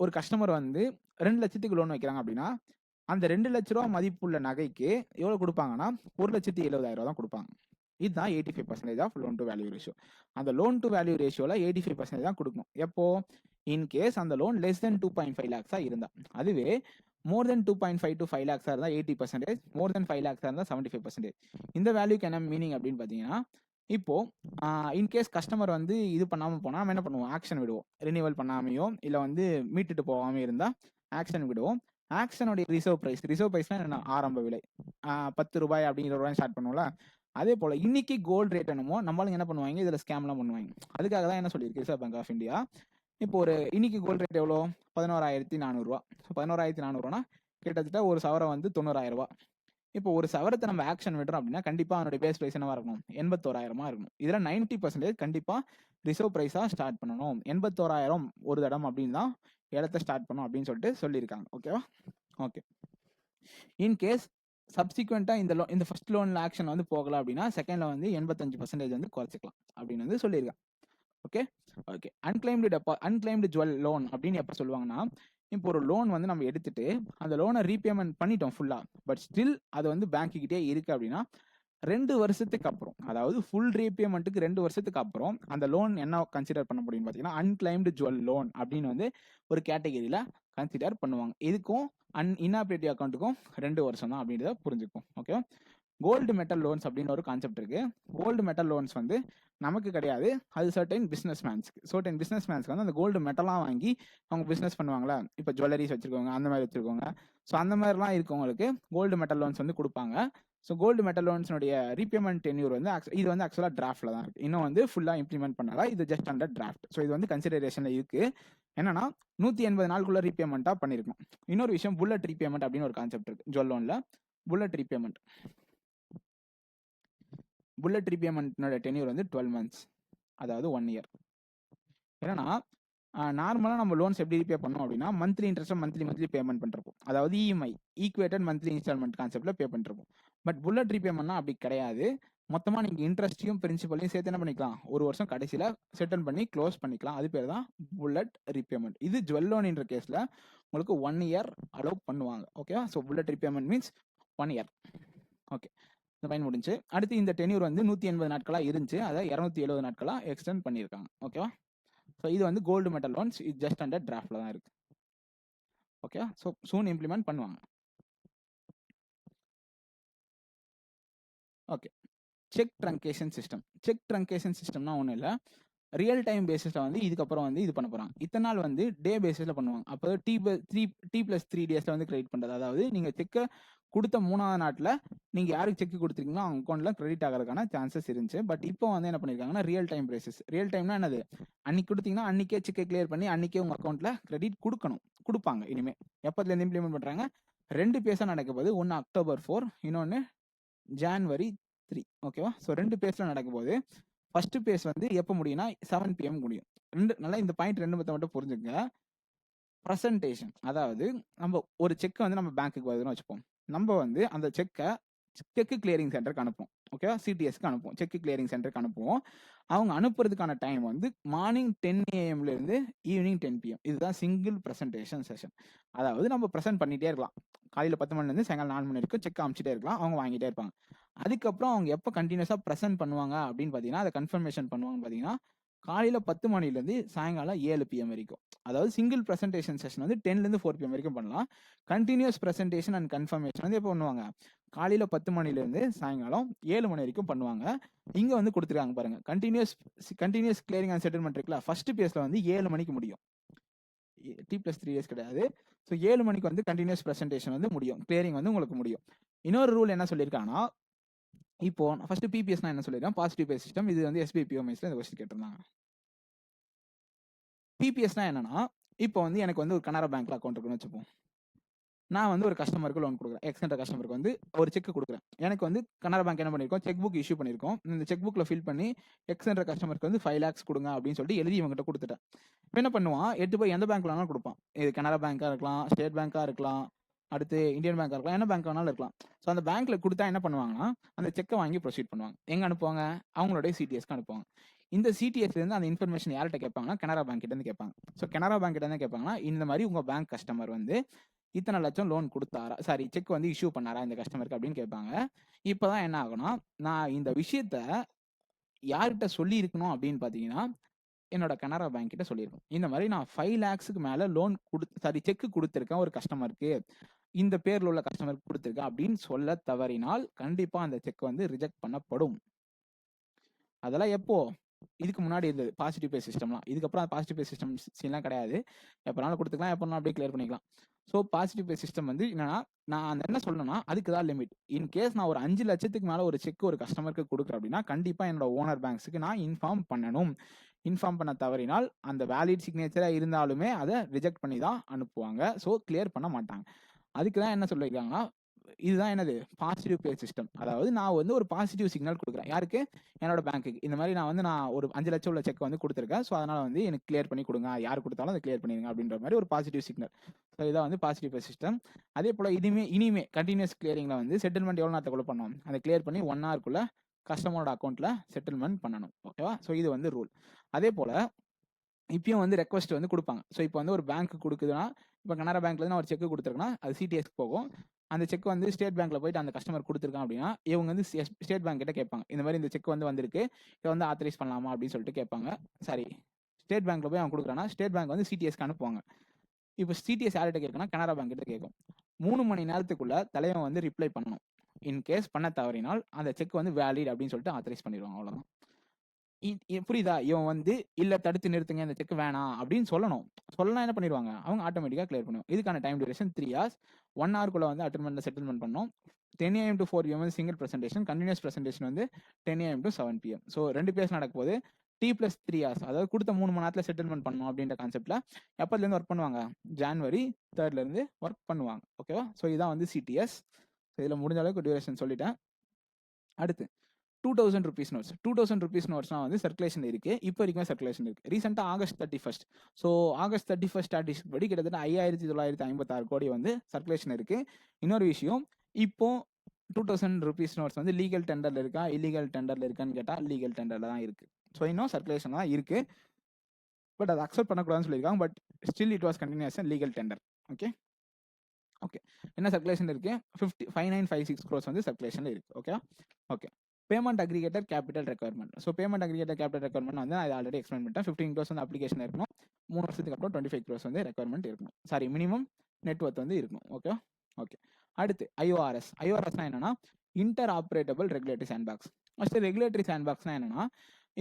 ஒரு கஸ்டமர் வந்து 2 லட்சத்துக்கு லோன் வைக்கிறாங்க அப்படின்னா அந்த 2 லட்ச ரூபா மதிப்புள்ள நகைக்கு எவ்வளோ கொடுப்பாங்கன்னா 1,70,000 தான் கொடுப்பாங்க. இதுதான் 85% of loan to value ratio. அந்த லோன் டு வேல்யூ ரேஷியோவில் 85% தான் கொடுக்கணும். எப்போ? இன்கேஸ் அந்த லோன் லெஸ் தென் 2.5 lakhs இருந்தா. அதுவே மோர் தென் 2.5 to 5 lakhs இருந்தால் 80%, மோர் தென் 5 lakhs இருந்தால் 75%. இந்த வேல்யூக்கு என்ன மீனிங் அப்படின்னு பார்த்தீங்கன்னா, இப்போ இன்கேஸ் கஸ்டமர் வந்து இது பண்ணாமல் போனால் நம்ம என்ன பண்ணுவோம்? ஆக்ஷன் விடுவோம். ரினிவல் பண்ணாமையோ இல்லை வந்து மீட்டுட்டு போகாமல் இருந்தால் ஆக்ஷன் விடுவோம். ஆக்ஷனுடைய ரிசர்வ் ப்ரைஸ்னா என்ன? ஆரம்ப விலை 10 ரூபாய் அப்படிங்கிற ரூபாய் ஸ்டார்ட் பண்ணுவோம்ல. அதே போல் இன்னைக்கு கோல்டு ரேட் என்னமோ நம்மளும் என்ன பண்ணுவாங்க? இதில் ஸ்கேம்லாம் பண்ணுவாங்க. அதுக்காக தான் என்ன சொல்லியிருக்கு ரிசர்வ் பேங்க் ஆஃப் இந்தியா, இப்போ ஒரு இன்னைக்கு கோல்டு ரேட் எவ்வளோ? 11,400 ரூபா. 11,400 கிட்டத்தட்ட ஒரு சவரம் வந்து 90,000 ரூபா. இப்போ ஒரு சவரத்தை நம்ம ஆக்ஷன் விடுறோம் அப்படின்னா கண்டிப்பாக அதனுடைய பேஸ் ப்ரைஸ் என்னவா இருக்கணும்? 81,000 இருக்கணும். இதில் 90% கண்டிப்பாக ரிசர்வ் ப்ரைஸாக ஸ்டார்ட் பண்ணணும். 81,000 ஒரு தடம் அப்படின்னு தான் இடத்த ஸ்டார்ட் பண்ணணும் அப்படின்னு சொல்லிட்டு சொல்லியிருக்காங்க. ஓகேவா? ஓகே. இன்கேஸ் சப்சிக்வெண்ட்டாக இந்த ஃபர்ஸ்ட் லோனில் ஆக்ஷன் வந்து போகலாம் அப்படின்னா செகண்டில் வந்து 85% வந்து குறைச்சிக்கலாம் அப்படின்னு வந்து சொல்லியிருக்காங்க. Okay okay. Unclaimed jewel loan அப்படின்னு எப்போ சொல்லுவாங்கன்னா, இப்போ ஒரு லோன் வந்து நம்ம எடுத்துட்டு அந்த லோனை ரீபேமெண்ட் பண்ணிட்டோம் ஃபுல்லாக, பட் ஸ்டில் அது வந்து பேங்க்குக்கிட்டே இருக்குது அப்படின்னா 2 வருஷத்துக்கு அப்புறம், அதாவது ஃபுல் ரீபேமெண்ட்டுக்கு 2 வருஷத்துக்கு அப்புறம் அந்த லோன் என்ன கன்சிடர் பண்ண முடியும்னு பார்த்தீங்கன்னா அன்கிளைம்டு ஜுவல் லோன் அப்படின்னு வந்து ஒரு கேட்டகரியில் கன்சிடர் பண்ணுவாங்க. இதுக்கும் இன்னாபிலிட்டி அக்கௌண்ட்டுக்கும் 2 வருஷம் தான் அப்படின்றத புரிஞ்சுக்கும். ஓகேவா? கோல்டு மெட்டல் லோன்ஸ் அப்படின்னு ஒரு கான்செப்ட் இருக்குது. கோல்டு மெட்டல் லோன்ஸ் வந்து நமக்கு கிடையாது, அது சர்டைன் பிஸ்னஸ் மேன்ஸ்க்கு வந்து அந்த கோல்டு மெட்டலாக வாங்கி அவங்க பிஸ்னஸ் பண்ணுவாங்களா, இப்போ ஜுவல்லரிஸ் வச்சுருக்கவங்க, அந்த மாதிரி வச்சுருக்கோங்க. ஸோ அந்த மாதிரிலாம் இருக்கவங்களுக்கு கோல்டு மெட்டல் லோன்ஸ் வந்து கொடுப்பாங்க. ஸோ கோல்டு மெட்டல் லோன்ஸ்னுடைய ரீபேமெண்ட் டென்யூர் வந்து இது வந்து ஆக்சுவலாக டிராஃப்டில் தான் இருக்குது. இன்னும் வந்து ஃபுல்லாக இம்ப்ளிமெண்ட் பண்ணால, இது ஜஸ்ட் அண்டர் டிராஃப்ட். ஸோ இது வந்து கன்சிடரேஷனில் இருக்குது. என்னன்னா 180 நாளுக்குள்ள ரீபேமெண்ட்டாக பண்ணியிருக்கணும். இன்னொரு விஷயம், புல்லட் ரீபேமெண்ட் அப்படின்னு ஒரு கான்செப்ட் இருக்குது ஜுவல் லோனில். புல்லட் ரீபேமெண்ட்னோட டென்யூர் வந்து 12 months, அதாவது 1 year. என்னன்னா நார்மலாக நம்ம லோன்ஸ் எப்படி ரீபே பண்ணோம் அப்படின்னா, மந்த்லி இன்ட்ரெஸ்ட்டை மந்த்லி பேமெண்ட் பண்ணுறப்போ, அதாவது இஎம்ஐ ஈக்குவேட்டட் மந்த்லி இன்ஸ்டால்மெண்ட் கான்செப்டில் பே பண்ணுறப்போ. பட் புல்லட் ரீபேமெண்ட்னா அப்படி கிடையாது. மொத்தமாக நீங்கள் இன்ட்ரெஸ்ட்டையும் பிரின்சிபலையும் சேர்த்து என்ன பண்ணிக்கலாம், ஒரு வருஷம் கடைசியில் செட்டில் பண்ணி க்ளோஸ் பண்ணிக்கலாம். அது பேர் தான் புல்லட் ரீபேமெண்ட். இது ஜுவல் லோன்ன்ற கேஸில் உங்களுக்கு 1 year அலோவ் பண்ணுவாங்க. ஓகேவா? So bullet repayment means 1 year. Okay, இந்த பயன் முடிஞ்சு. அடுத்து இந்த டென்யூர் வந்து 180 நாட்களாக இருந்துச்சு, அதை 270 நாட்களாக எக்ஸ்டெண்ட் பண்ணியிருக்காங்க. ஓகேவா? ஸோ இது வந்து கோல்டு மெட்டல் லோன்ஸ், இது ஜஸ்ட் அண்டர் டிராஃப்டில் தான் இருக்குது. ஓகே, ஸோ சூன் இம்ப்ளிமெண்ட் பண்ணுவாங்க. ஓகே, செக் ட்ரங்கேஷன் சிஸ்டம்னா ஒன்றும் இல்லை, ரியல் டைம் பேசிஸில் வந்து இதுக்கப்புறம் வந்து இது பண்ண போகிறாங்க. இத்தனை நாள் வந்து டே பேசிஸில் பண்ணுவாங்க. அப்போ T+3 டேஸில் வந்து கிரெடிட் பண்ணுறது. அதாவது நீங்கள் செக்கை கொடுத்த 3ஆவது நாட்டில் நீங்கள் யாருக்கு செக் கொடுத்துருக்கீங்களோ அவங்க அக்கௌண்ட்டில் கிரெடிட் ஆகிறதுக்கான சான்சஸ் இருந்துச்சு. பட் இப்போ வந்து என்ன பண்ணியிருக்காங்கன்னா ரியல் டைம் பேசிஸ். ரியல் டைம்னா என்னது, அன்னைக்கு கொடுத்தீங்கன்னா அன்றைக்கே செக்கை கிளியர் பண்ணி அன்றைக்கே உங்கள் அக்கௌண்ட்டில் கிரெடிட் கொடுப்பாங்க. இனிமேல் எப்போதுலேருந்து இம்ப்ளிமெண்ட் பண்ணுறாங்க, 2 பேஸாக நடக்க போது. ஒன்று October 4, இன்னொன்று January 3. ஓகேவா? ஸோ 2 பேஸில் நடக்கும் போது ஃபர்ஸ்ட் பேஸ் வந்து எப்போ முடியும்னா 7 PM முடியும். நல்லா இந்த பாயிண்ட் 2 மட்டும் புரிஞ்சுங்க. ப்ரெசன்டேஷன், அதாவது நம்ம ஒரு செக் வந்து நம்ம பேங்க்குக்கு வருதுன்னு வச்சுப்போம். நம்ம வந்து அந்த செக்கு கிளியரிங் சென்டருக்கு அனுப்புவோம். ஓகேவா? சிடிஎஸ்க்கு அனுப்புவோம், செக் கிளியரிங் சென்டருக்கு அனுப்புவோம். அவங்க அனுப்புறதுக்கான டைம் வந்து மார்னிங் 10 AM இருந்து ஈவினிங் 10 PM. இதுதான் சிங்கிள் ப்ரெசன்டேஷன் செஷன். அதாவது நம்ம ப்ரெசென்ட் பண்ணிட்டே இருக்கலாம். காலையில் 10 மணிலேருந்து சாயங்காலம் 4 மணி வரைக்கும் செக் அனுப்பிச்சிட்டே இருக்கலாம், அவங்க வாங்கிட்டே இருப்பாங்க. அதுக்கப்புறம் அவங்க எப்போ கண்டினியூஸாக ப்ரெசென்ட் பண்ணுவாங்க அப்படின்னு பார்த்தீங்கன்னா, அதை கன்ஃபர்மேஷன் பண்ணுவாங்கன்னு பார்த்தீங்கன்னா, காலையில் 10 மணிலேருந்து சாயங்காலம் 7 PM வரைக்கும். அதாவது சிங்கிள் ப்ரெசன்டேஷன் செஷன் வந்து 10லேருந்து 4 PM வரைக்கும் பண்ணலாம். கண்டினியூஸ் ப்ரெசன்டேஷன் அண்ட் கன்ஃபர்மேஷன் வந்து எப்போ பண்ணுவாங்க, காலையில் 10 மணிலேருந்து சாயங்காலம் 7 மணி வரைக்கும் பண்ணுவாங்க. இங்கே வந்து கொடுத்துருக்காங்க பாருங்க, கண்டினியூஸ் கிளியரிங் அண்ட் செட்டில்மெண்ட் இருக்குல்ல, ஃபர்ஸ்ட் பேஸில் வந்து 7 மணிக்கு முடியும். T+3 days கிடையாது. ஸோ 7 மணிக்கு வந்து கண்டினியூஸ் ப்ரெசன்டேஷன் வந்து முடியும், கிளியரிங் வந்து உங்களுக்கு முடியும். இன்னொரு ரூல் என்ன சொல்லியிருக்காங்கன்னா, இப்போ ஃபர்ஸ்ட் பிபிஎஸ்னா என்ன சொல்லியிருக்கேன், பாசிட்டிவ் பே சிஸ்டம். இது வந்து SBPOMSல இந்த கொஸ்டின் கேட்டிருந்தாங்க. பிபிஎஸ்னா என்னன்னா, இப்போ வந்து எனக்கு வந்து ஒரு கனரா பேங்க்ல அக்கௌண்ட் இருக்குன்னு வச்சுப்போம். நான் வந்து ஒரு கஸ்டமருக்கு லோன் கொடுக்குறேன், எக்ஸ்ன்ற கஸ்டமருக்கு வந்து ஒரு செக் கொடுக்குறேன். எனக்கு வந்து கனரா பேங்க் என்ன பண்ணியிருக்கோம், செக் புக் இஷ்யூ பண்ணியிருக்கோம். இந்த செக் புக்கில் ஃபில் பண்ணி எக்ஸ்ன்ற கஸ்டமருக்கு வந்து 5 lakhs கொடுங்க அப்படின்னு சொல்லிட்டு எழுதி இவங்ககிட்ட கொடுத்துட்டேன். இப்போ என்ன பண்ணுவான், எட்டு போய் எந்த பேங்க்ல வேணாலும் கொடுப்பான். இது கனரா பேங்காக இருக்கலாம், ஸ்டேட் பேங்காக இருக்கலாம், அடுத்து இந்தியன் பேங்காக இருக்கலாம், என்ன பேங்க் வேணாலும் இருக்கலாம். ஸோ அந்த பேங்க்ல கொடுத்தா என்ன பண்ணுவாங்கன்னா, அந்த செக்கை வாங்கி ப்ரொசீட் பண்ணுவாங்க. எங்கே அனுப்புவாங்க, அவங்களுடைய சிடிஎஸ்க்கு அனுப்புவாங்க. இந்த சிடிஎஸ்லேருந்து அந்த இன்ஃபர்மேஷன் யார்கிட்ட கேட்பாங்கன்னா, கனரா பேங்க் கிட்ட இருந்து கேட்பாங்க. ஸோ கனரா பேங்க் கிட்ட இருந்து கேட்பாங்கன்னா, இந்த மாதிரி உங்கள் பேங்க் கஸ்டமர் வந்து இத்தனை லட்சம் லோன் கொடுத்தாரா, சாரி செக் வந்து இஷ்யூ பண்ணாரா இந்த கஸ்டமருக்கு அப்படின்னு கேட்பாங்க. இப்போதான் என்ன ஆகும்னா, நான் இந்த விஷயத்த யார்கிட்ட சொல்லி இருக்கணும் அப்படின்னு பார்த்தீங்கன்னா, என்னோட கனரா பேங்க் கிட்ட சொல்லியிருக்கோம். இந்த மாதிரி நான் 5 lakhsக்கு மேலே லோன் செக் கொடுத்துருக்கேன் ஒரு கஸ்டமருக்கு, இந்த பேர்ல உள்ள கஸ்டமருக்கு கொடுத்துருக்கேன் அப்படின்னு சொல்ல தவறினால் கண்டிப்பாக அந்த செக் வந்து ரிஜெக்ட் பண்ணப்படும். அதெல்லாம் எப்போ, இதுக்கு முன்னாடி இருந்தது பாசிட்டிவ் பே சிஸ்டம்லாம். இதுக்கப்புறம் பாசிட்டிவ் பே சிஸ்டம் சீன்லாம் கிடையாது. எப்போனாலும் கொடுத்துக்கலாம், எப்போனாலும் அப்படியே கிளியர் பண்ணிக்கலாம். ஸோ பாசிட்டிவ் பே சிஸ்டம் வந்து என்னன்னா, நான் அந்த என்ன சொல்லணும்னா, அதுக்கு தான் லிமிட். இன் கேஸ் நான் ஒரு 5 லட்சத்துக்கு மேலே ஒரு செக் ஒரு கஸ்டமருக்கு கொடுக்குறேன் அப்படின்னா, கண்டிப்பாக என்னோட ஓனர் பேங்க்ஸுக்கு நான் இன்ஃபார்ம் பண்ணணும். இன்ஃபார்ம் பண்ண தவறினால் அந்த வேலிட் சிக்னேச்சராக இருந்தாலுமே அதை ரிஜெக்ட் பண்ணி தான் அனுப்புவாங்க. ஸோ கிளியர் பண்ண மாட்டாங்க. அதுக்கு தான் என்ன சொல்லியிருக்காங்கன்னா, இதுதான் என்னது பாசிட்டிவ் பே சிஸ்டம். அதாவது நான் வந்து ஒரு பாசிட்டிவ் சிக்னல் கொடுக்குறேன் யாருக்கு, என்னோட பேங்க்குக்கு. இந்த மாதிரி நான் ஒரு 5 லட்சம் உள்ள செக் வந்து கொடுத்துருக்கேன். ஸோ அதனால வந்து எனக்கு கிளியர் பண்ணி கொடுங்க, யார் கொடுத்தாலும் அதை கிளியர் பண்ணிடுங்க அப்படின்ற மாதிரி ஒரு பாசிட்டிவ் சிக்னல். ஸோ இதான் வந்து பாசிட்டிவ் பே சிஸ்டம். அதே போல் இனிமே கண்டினியூஸ் கிளியரிங்ல வந்து செட்டில்மெண்ட் எவ்வளோ நேரத்துக்குள்ள பண்ணணும், அதை கிளியர் பண்ணி 1 hourக்குள்ள கஸ்டமரோட அக்கௌண்ட்ல செட்டில்மெண்ட் பண்ணணும். ஓகேவா? ஸோ இது வந்து ரூல். அதே போல இப்பயும் வந்து ரெக்வஸ்ட் வந்து கொடுப்பாங்க. ஸோ இப்போ வந்து ஒரு பேங்க் கொடுக்குதுன்னா, இப்போ கனரா பேங்க்ல நான் ஒரு செக் கொடுத்துருக்கேன்னா அது சிடிஎஸ்க்கு போகும். அந்த செக் வந்து ஸ்டேட் பேங்க்ல போயிட்டு அந்த கஸ்டமர் கொடுத்துருக்கான் அப்படின்னா, இவங்க வந்து ஸ்டேட் பேங்க் கிட்ட கேட்பாங்க, இந்த மாதிரி இந்த செக் வந்து வந்திருக்கு, இதை வந்து ஆத்தரைஸ் பண்ணலாமா அப்படின்னு சொல்லிட்டு கேட்பாங்க. சாரி, ஸ்டேட் பேங்க்ல போய் அவன் கொடுக்குறான்னா ஸ்டேட் பேங்க் வந்து சிடிஎஸ்க்கு அனுப்புவாங்க. இப்போ சிடிஎஸ் யார்கிட்ட கேட்கணும், கனரா பேங்க் கிட்ட கேட்கும். 3 மணி நேரத்துக்குள்ள தலைவன் வந்து ரிப்ளை பண்ணணும். இன் கேஸ் பண்ண தவறினால் அந்த செக் வந்து வேலிட் அப்படின்னு சொல்லிட்டு ஆத்தரைஸ் பண்ணிடுவாங்க. அவ்வளோதான். புரியுதா? இவன் வந்து இல்ல தடுத்து நிறுத்துங்க இந்த செக் வேணாம் அப்படின்னு சொல்லணும். சொல்லலாம் என்ன பண்ணிடுவாங்க, அவங்க ஆட்டோமேட்டிக்கா கிளியர் பண்ணுவாங்க. இதுக்கான டைம் டியூரேஷன் 3 hours. 1 hourக்குள்ள வந்து அட்டர்மெண்ட்ல செட்டில்மெண்ட் பண்ணணும். 10 AM to 4 PM வந்து சிங்கிள் பிரசன்டேஷன், கண்டினியூஸ் பிரசன்டேஷன் வந்து 10 AM to 7 PM. So 2 phase நடக்க போது T+3 hours, அதாவது கொடுத்த 3 மணி நேரத்தில் செட்டில்மெண்ட் பண்ணணும் அப்படின்ற கான்செப்ட்ல எப்போதுலேருந்து ஒர்க் பண்ணுவாங்க, January 3rd ஒர்க் பண்ணுவாங்க. ஓகேவா? ஸோ இதான் வந்து CTS. இதில் முடிஞ்ச அளவுக்கு டியூரேஷன் சொல்லிட்டேன். அடுத்து 2000 rupees notes. 2000 rupees notesனா வந்து சர்க்குலேஷன் இருக்கு. இப்போ வரைக்கும் சர்க்குலேஷன் இருக்கு. ரீசெண்டாக August 31st. So August 31st statistic படி கிட்டத்தட்ட 5956 கோடி வந்து சர்க்குலேஷன் இருக்கு. இன்னொரு விஷயம், இப்போ 2000 rupees notes வந்து லீகல் டெண்டர்ல இருக்கா இல்லீகல் டெண்டர்ல இருக்கான்னு கேட்டால் லீகல் டெண்டர்ல தான் இருக்கு. ஸோ இன்னும் சர்க்குலேஷன் தான் இருக்கு. பட் அதை அக்செப்ட் பண்ணக்கூடாதுன்னு சொல்லியிருக்காங்க. But still it was continuous legal tender. Okay okay என்ன சர்க்குலேஷன் இருக்கு? 5956 crores வந்து சர்க்குலேஷன்ல இருக்கு. Okay okay payment aggregator capital requirement. So payment aggregator capital requirement வந்து நான் ஆல்ரெடி எக்ஸ்பிளைன் பண்ணிட்டேன். 15 crores வந்து அப்ளிகேஷன் இருக்கணும். 3 வருஷத்துக்கு அப்புறம் 25 crores வந்து ரெக்யர்மெண்ட் இருக்கணும். சாரி, மினிமம் நெட்வொர்த் வந்து இருக்கணும். ஓகே ஓகே அடுத்து IORS. IORSனா என்னன்னா interoperable regulatory sandbox. First regulatory சாண்ட்பாக்ஸ்னா என்னன்னா,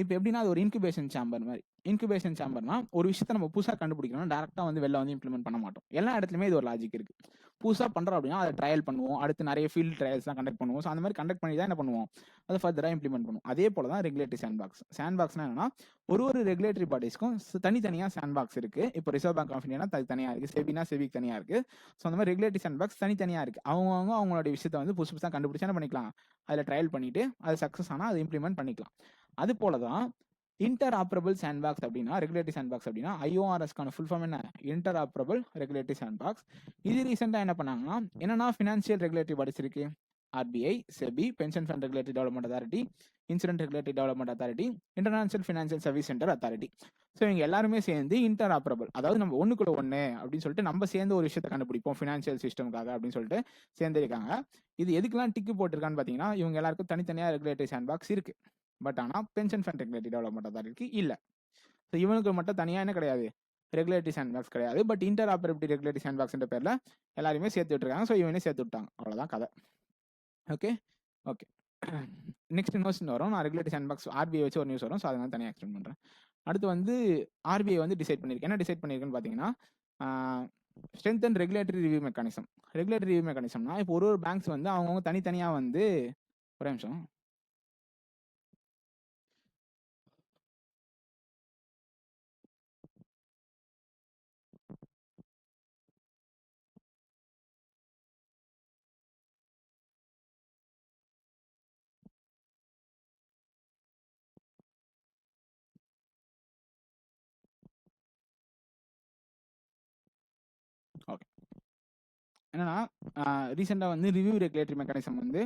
இப்போ எப்படின்னா அது ஒரு இன்குபேஷன் சேம்பர் மாதிரி. இன்குபேஷன் சேம்பர்னா ஒரு விஷயத்தை நம்ம புதுசாக கண்டுபிடிக்கணும், டேரெக்டாக வந்து வெளில வந்து இம்ப்ளிமெண்ட் பண்ண மாட்டோம். எல்லா இடத்துலையுமே இது ஒரு லாஜிக் இருக்கு. புதுசாக பண்ணுறோம் அப்படின்னா அதை ட்ரையல் பண்ணுவோம், அடுத்து நிறைய ஃபீல்ட் ட்ரையல்ஸ்லாம் கண்டக்ட் பண்ணுவோம். ஸோ அந்த மாதிரி கண்டக்ட் பண்ணி தான் என்ன பண்ணுவோம், அதை ஃபர்தராக இம்ப்ளிமெண்ட் பண்ணுவோம். அதே போல தான் ரெகுலேட்டரி சாண்ட்பாக்ஸ். சாண்ட்பாக்ஸ்னா என்னன்னா ஒரு ரெகுலேட்டரி பாடிஸ்க்கும் தனித்தனியாக சாண்ட்பாக்ஸ் இருக்கு. இப்போ ரிசர்வ் பேங்க் ஆஃப் இந்தியானா தனியாக இருக்கு, செபினா செபிக் தனியாக இருக்கு. ஸோ அந்த மாதிரி ரெகுலேட்டரி சாண்ட்பாக்ஸ் தனித்தனியாக இருக்கு. அவங்களுடைய விஷயத்தை வந்து புதுசு புதுசாக கண்டுபிடிச்சா என்ன பண்ணிக்கலாம், அதில் ட்ரையல் பண்ணிட்டு அது சக்ஸஸ் ஆனால் அதை இம்ப்ளிமெண்ட் பண்ணிக்கலாம். அது போல தான் இன்டர் ஆப்ரபிள் சாண்ட்பாக்ஸ் அப்படின்னா, ரெகுலேட்டரி சாண்ட்பாக்ஸ் அப்படின்னா IORSக்கான ஃபுல் ஃபார்ம் என்ன, இன்டர் ஆப்ரபிள் ரெகுலேட்டரி சாண்ட்பாக்ஸ். இது ரீசெண்டாக என்ன பண்ணாங்கன்னா, என்னன்னா ஃபினான்ஷியல் ரெகுலேட்டரி பாடிஸ் இருக்கு, RBI, SEBI, pension fund regulatory development authority, insurance regulatory development authority, international financial service centre authority. So இவங்க எல்லாருமே சேர்ந்து இன்டர் ஆப்ரபிள், அதாவது நம்ம ஒன்றுக்குள்ள ஒன்று அப்படின்னு சொல்லிட்டு நம்ம சேர்ந்து ஒரு விஷயத்தை கண்டுபிடிப்போம் ஃபினான்ஷியல் சிஸ்டம்காக அப்படின்னு சொல்லிட்டு சேர்ந்துருக்காங்க. இது எதுக்கெல்லாம் டிக்கு போட்டிருக்கான்னு பார்த்தீங்கன்னா, இவங்க எல்லாருக்கும் தனித்தனியாக ரெகுலேட்டரி சாண்ட்பாக்ஸ் இருக்கு. பட் ஆனால் பென்ஷன் ஃபண்ட் ரெகுலேட்டரி டெவலப்மெண்ட் அத்தாரிட்டிக்கு இல்லை. ஸோ இவனுக்கு மட்டும் தனியாக என்ன கிடையாது, ரெகுலேட்டரி சாண்ட்பாக்ஸ் கிடையாது. பட் இன்டர் ஆப்ரபிலிட்டி ரெகுலேட்டரி சாண்ட்பாக்ஸ்ன்ற பேரில் எல்லாருமே சேர்த்து விட்டுருக்காங்க. ஸோ இவனே சேர்த்து விட்டாங்க, அவ்வளோதான் கதை. ஓகே ஓகே நெக்ஸ்ட் நியூஸ் வரும். நான் ரெகுலேட்டரி சாண்ட்பாக்ஸ் RBI வச்சு ஒரு நியூஸ் வரும். ஸோ அதை நான் தனியாக எக்ஸ்பிளைன் பண்ணுறேன். அடுத்து வந்து RBI வந்து டிசைட் பண்ணியிருக்கேன். என்ன டிசைட் பண்ணியிருக்குன்னு பார்த்தீங்கன்னா, strength and regulatory review mechanism. Regulatory review மெக்கானிசம்னா இப்போ ஒரு பேங்க்ஸ் வந்து அவங்கவுங்க தனித்தனியாக வந்து, ஒரு நிமிஷம், ஓகே என்னன்னா ரீசெண்டாக வந்து ரிவ்யூ ரெகுலேட்டரி மெக்கானிசம் வந்து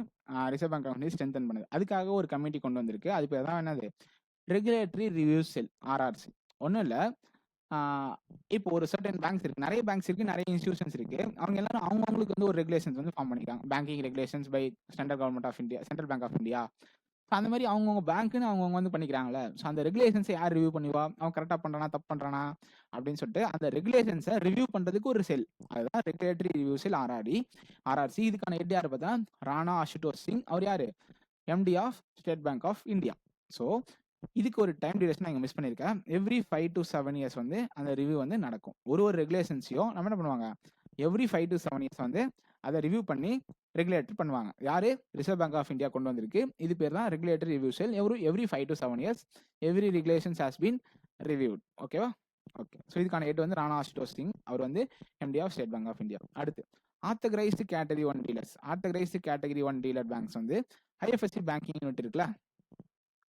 ரிசர்வ் பேங்க் வந்து ஸ்ட்ரென்தன் பண்ணுது. அதுக்காக ஒரு கமிட்டி கொண்டு வந்திருக்கு. அது பேர் தான் என்னது, ரெகுலேட்டரி ரிவ்யூ செல், RRC. ஒன்றும் இல்லை, இப்போ ஒரு சர்டன் பேங்க்ஸ் இருக்கு, நிறைய பேங்க்ஸ் இருக்கு, நிறைய இன்ஸ்டியூஷன்ஸ் இருக்கு. அவங்க எல்லாரும் அவங்களுக்கு வந்து ஒரு ரெகுலேஷன்ஸ் வந்து ஃபார்ம் பண்ணிருக்காங்க. Banking regulations by central government of India, central bank of India. அந்த மாதிரி அவங்கவுங்க பேங்க்னு அவங்கவுங்க வந்து பண்ணிக்கிறாங்களே. ஸோ அந்த ரெகுலேஷன்ஸை யார் ரிவ்யூ பண்ணுவா, அவன் கரெக்டாக பண்ணுறானா தப்பு பண்ணுறானா அப்படின்னு சொல்லிட்டு அந்த ரெகுலேஷன்ஸை ரிவ்யூ பண்ணுறதுக்கு ஒரு செல், அதுதான் ரெகுலேட்டரி ரிவ்யூ செல் RRC. இதுக்கான ஹெட் யார் பார்த்தா ராணா அசுதோஷ் சிங். அவர் யார், MD of state bank of India. So இதுக்கு ஒரு டைம் டியூரேஷன் நான் மிஸ் பண்ணியிருக்கேன். எவ்ரி 5 to 7 years வந்து அந்த ரிவ்யூ வந்து நடக்கும். ஒரு ரெகுலேஷன்ஸையும் நம்ம என்ன பண்ணுவாங்க, எவ்ரி 5 to 7 years வந்து அதை ரிவ்யூ பண்ணி ரெகுலேட்டர் பண்ணுவாங்க. யாரு, ரிசர்வ் பேங்க் ஆஃப் இந்தியா கொண்டு வந்திருக்கு. இது பேர் தான் regulatory review cell. Every 5 to 7 years every regulations has been reviewed. ஓகேவா? ஓகே. ஸோ இதுக்கான ஹெட் வந்து ராணா அசுதோஷ் சிங். அவர் வந்து MD of state bank of India. அடுத்து authorised category 1 dealers. Authorised category 1 dealer banks வந்து IFSC பேங்கிங் யூனிட் இருக்குல்ல,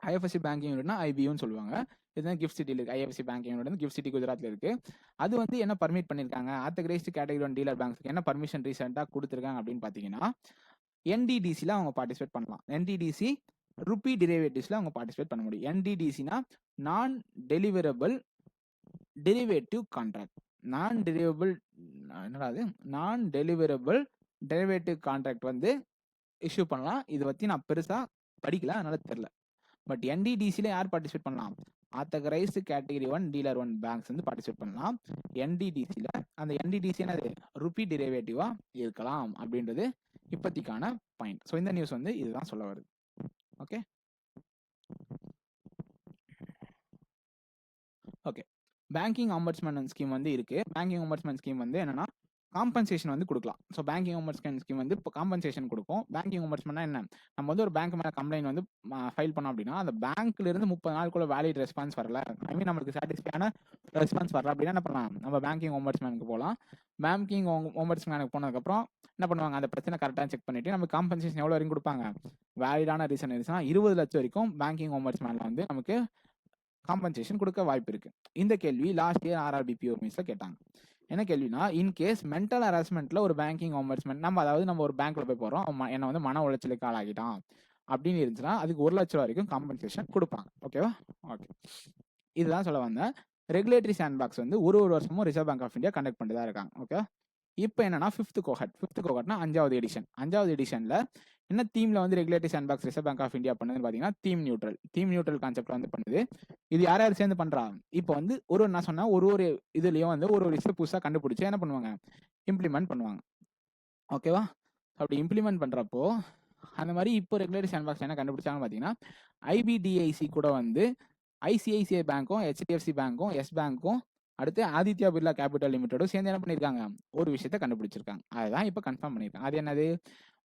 IFSC பேங்கிங் யூனிட்னா IBUன்னு சொல்லுவாங்க. இதுதான் கிஃப்ட் சிட்டியில் இருக்கு. IFSC பேங்கிங் யூனிட் வந்து கிஃப்ட் சிட்டி குஜராத்தில் இருக்கு. அது வந்து என்ன பர்மிட் பண்ணியிருக்காங்க, ஆத்தரைஸ்டு கேட்டகரி 1 டீலர் பேங்க்ஸ்க்கு என்ன பர்மிஷன் ரீசெண்டாக கொடுத்துருக்காங்க அப்படின்னு பார்த்தீங்கன்னா, NDDCல அவங்க பார்ட்டிசிபேட் பண்ணலாம். NDDC ருபி டெரிவேட்டிவ்ஸ்ல அவங்க பார்ட்டிசிபேட் பண்ண முடியும். NDDCனா நான் டெலிவரபிள் டெரிவேட்டிவ் கான்ட்ராக்ட். நான் டெலிவரபிள் டெரிவேட்டிவ் கான்ட்ராக்ட் வந்து இஷ்யூ பண்ணலாம். இதை பற்றி நான் பெருசாக படிக்கல, அதனால தெரியல. பட் NDDCல யார் பார்ட்டிசிபேட் பண்ணலாம், ஆத்தரைஸ்டு கேட்டகரி 1 டீலர் 1 பேங்க்ஸ் வந்து பார்ட்டிசிபேட் பண்ணலாம். NDDCல அந்த NDDC என்னது, ருபி டெரிவேட்டிவா இருக்கலாம் அப்படின்றது இப்போதைக்கான பாயிண்ட். ஸோ இந்த நியூஸ் வந்து இதுதான் சொல்ல வருது. Okay okay. பேங்கிங் ஆம்பர்ட்ஸ்மேன் ஸ்கீம் வந்து இருக்கு. பேங்கிங் ஆம்பர்ட்ஸ்மேன் ஸ்கீம் வந்து என்னன்னா, காம்பன்சேஷன் வந்து குடுக்கலாம். ஸோ பேங்கிங் ஆம்பர்ட்ஸ்மேன் ஸ்கீம் வந்து இப்போ காம்பன்சேஷன் குடுக்கும். பேங்கிங் ஆம்பர்ட்ஸ்மேன்னா என்ன? நம்ம வந்து ஒரு பேங்க் மேல கம்ப்ளைண்ட் வந்து ஃபைல் பண்ணோம் அப்படின்னா, அந்த பேங்க்ல இருந்து 30 நாளுக்குள்ள வேலிட் ரெஸ்பான்ஸ் வரல, ஐ மீன் நம்மளுக்கு சாட்டிஸ்ஃபையான ரெஸ்பான்ஸ் வரல அப்படின்னா என்ன பண்ணலாம்? நம்ம பேங்கிங் ஆம்பர்ட்ஸ்மேனுக்கு போகலாம். பேங்கிங் ஆம்பர்ட்ஸ்மேனுக்கு போனதுக்கப்புறம் என்ன பண்ணுவாங்க? அந்த பிரச்சனை கரெக்டாக செக் பண்ணிட்டு நமக்கு காம்பன்சேஷன் எவ்வளோ வரைக்கும் கொடுப்பாங்க? வேலிடான ரீசன் இருந்துச்சுன்னா 20 லட்சம் வரைக்கும் பேங்கிங் ஆம்பர்ட்ஸ்மேன்ல வந்து நமக்கு காம்பன்சேஷன் கொடுக்க வாய்ப்பு இருக்கு. இந்த கேள்வி லாஸ்ட் இயர் ஆர்ஆர்பி பிஓ மீன்ஸ்ல கேட்டாங்க. என்ன கேள்வினா, இன் கேஸ் மென்டல் ஹராஸ்மெண்ட்ல ஒரு பேங்கிங் ஆம்பர்ட்ஸ்மேன் நம்ம ஒரு பேங்க்ல போய் போறோம், என்ன வந்து மன உளைச்சலுக்கு ஆளாகிட்டான் அப்படின்னு இருந்துச்சுன்னா அதுக்கு 1 லட்சம் வரைக்கும் காம்பன்சேஷன் கொடுப்பாங்க. ஓகேவா? ஓகே, இதுதான் சொல்ல வந்தேன். ரெகுலேட்டரி சாண்ட்பாக்ஸ் வந்து ஒரு வருஷமும் Reserve bank of India conduct பண்ணிட்டு தான் இருக்காங்க. ஓகே, இப்போ என்னன்னா ஃபிஃப்த் கோஹர்ட்னா 5வது எடிஷன். 5வது எடிஷன்ல என்ன தீம்ல வந்து regulatory sandbox Reserve bank of India பண்ணுதுன்னு பாத்தீங்கன்னா தீம் நியூட்ரல் கான்செப்ட்ல வந்து பண்ணுது. இது யார் யார் சேர்ந்து பண்றா? இப்போ வந்து நான் சொன்ன ஒரு இதுலயும் வந்து ஒரு விஷயம் புதுசா கண்டுபிடிச்சு என்ன பண்ணுவாங்க? இம்ப்ளிமெண்ட் பண்ணுவாங்க. ஓகேவா? அப்படி இம்ப்ளிமெண்ட் பண்றப்போ அந்த மாதிரி இப்போ ரெகுலேட்டரி சாண்ட்பாக்ஸ் என்ன கண்டுபிடிச்சாங்கன்னு பாத்தீங்கன்னா, ஐபிடிஐசி கூட வந்து ஐசிஐசிஐ பேங்க்கும், ஹெச்டிஎஃப்சி பேங்க்கும், எஸ் பேங்க்கும், அடுத்து ஆதித்யா பிர்லா கேபிட்டல் லிமிடெடும் சேர்ந்து என்ன பண்ணியிருக்காங்க? ஒரு விஷயத்தை கண்டுபிடிச்சிருக்காங்க. அதுதான் இப்போ கன்ஃபார்ம் பண்ணியிருக்காங்க. அது என்னது?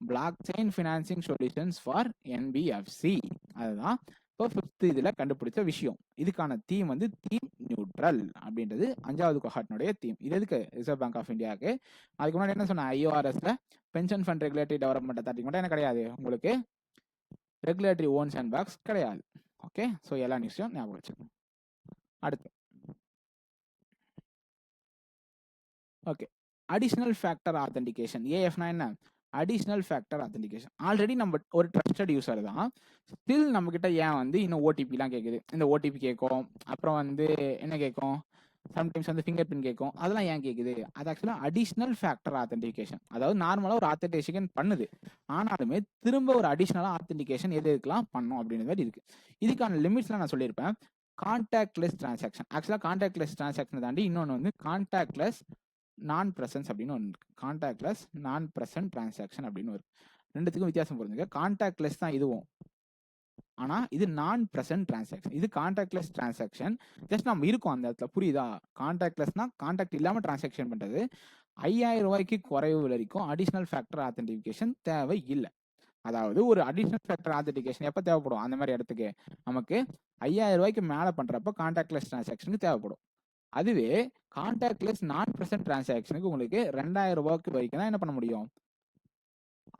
Block chain financing solutions for NBFC. அதுதான் இப்போ 5th இதில் கண்டுபிடிச்ச விஷயம். இதுக்கான தீம் வந்து தீம் நியூட்ரல் அப்படின்றது 5வது கோஹார்ட்னுடைய தீம். இது எதுக்கு? ரிசர்வ் பேங்க் ஆஃப் இந்தியாவுக்கு. அதுக்கு முன்னாடி என்ன சொன்னேன்? ஐஓஆர்எஸ்ல pension fund regulatory development authority மட்டும் என்ன கிடையாது, உங்களுக்கு ரெகுலேட்டரி ஓன் சாண்ட்பாக்ஸ் கிடையாது. ஓகே, ஸோ எல்லா நியூஸையும் ஞாபகம் வச்சுக்கணும். அடுத்து ஓகே, அடிஷனல் ஃபேக்டர் ஆத்தென்டிகேஷன். ஏஎஃப்னா என்ன? Additional factor authentication. ஆல்ரெடி நம்ம ஒரு ட்ரஸ்டட் யூசர் தான், ஸ்டில் நம்ம கிட்ட ஏன் வந்து இன்னும் ஓடிபிலாம் கேட்குது? இந்த ஓடிபி கேட்கும், அப்புறம் வந்து என்ன கேட்கும், சம்டைம்ஸ் வந்து ஃபிங்கர் பிரிண்ட் கேட்கும். அதெல்லாம் ஏன் கேட்குது? அது ஆக்சுவலாக அடிஷனல் ஃபேக்டர் ஆத்தென்டிகேஷன். அதாவது நார்மலாக ஒரு ஆத்தென்டிகேஷன் பண்ணுது, ஆனாலுமே திரும்ப ஒரு அடிஷனலாக ஆத்தென்டிகேஷன் எது எதுக்கெல்லாம் பண்ணும் அப்படின்னு மாதிரி இருக்கு. இதுக்கான லிமிட்ஸ்லாம் நான் சொல்லியிருப்பேன். Contactless transaction. ஆக்சுவலாக கான்டாக்ட்லெஸ் டிரான்சாக்ஷனை தாண்டி இன்னொன்று வந்து கான்டாக்ட்லெஸ் நான் ப்ரெசன்ஸ் அப்படின்னு ஒன்று இருக்கு. கான்டாக்ட்லெஸ் நான் ப்ரெசன்ட் டிரான்சாக்ஷன் அப்படின்னு இருக்கு. ரெண்டுத்துக்கும் வித்தியாசம் புரிஞ்சுங்க. கான்டாக்ட்லெஸ் தான் இதுவும், ஆனால் இது நான் ப்ரெசன்ட் டிரான்சாக்ஷன். இது கான்டாக்ட்லெஸ் டிரான்சாக்ஷன். ஜஸ்ட் நம்ம இருக்கோம் அந்த இடத்துல, புரியுதா? கான்டாக்ட்லெஸ்னா கான்டாக்ட் இல்லாமல் டிரான்சாக்ஷன் பண்ணுறது. 5000 ரூபாய்க்கு குறைவு வரைக்கும் அடிஷனல் ஃபேக்டர் ஆத்தென்டிகேஷன் தேவை இல்லை. அதாவது ஒரு அடிஷனல் ஃபேக்டர் ஆத்தென்டிகேஷன் எப்போ தேவைப்படும்? அந்த மாதிரி இடத்துக்கு நமக்கு 5000 ரூபாய்க்கு மேலே பண்ணுறப்ப கான்டாக்ட்லெஸ் டிரான்சாக்ஷனுக்கு தேவைப்படும். அதுவே கான்டாக்ட்லெஸ் நான் ப்ரெசன்ட் டிரான்சாக்ஷனுக்கு உங்களுக்கு 2000 ரூபாய்க்கு வரைக்கும் தான் என்ன பண்ண முடியும்?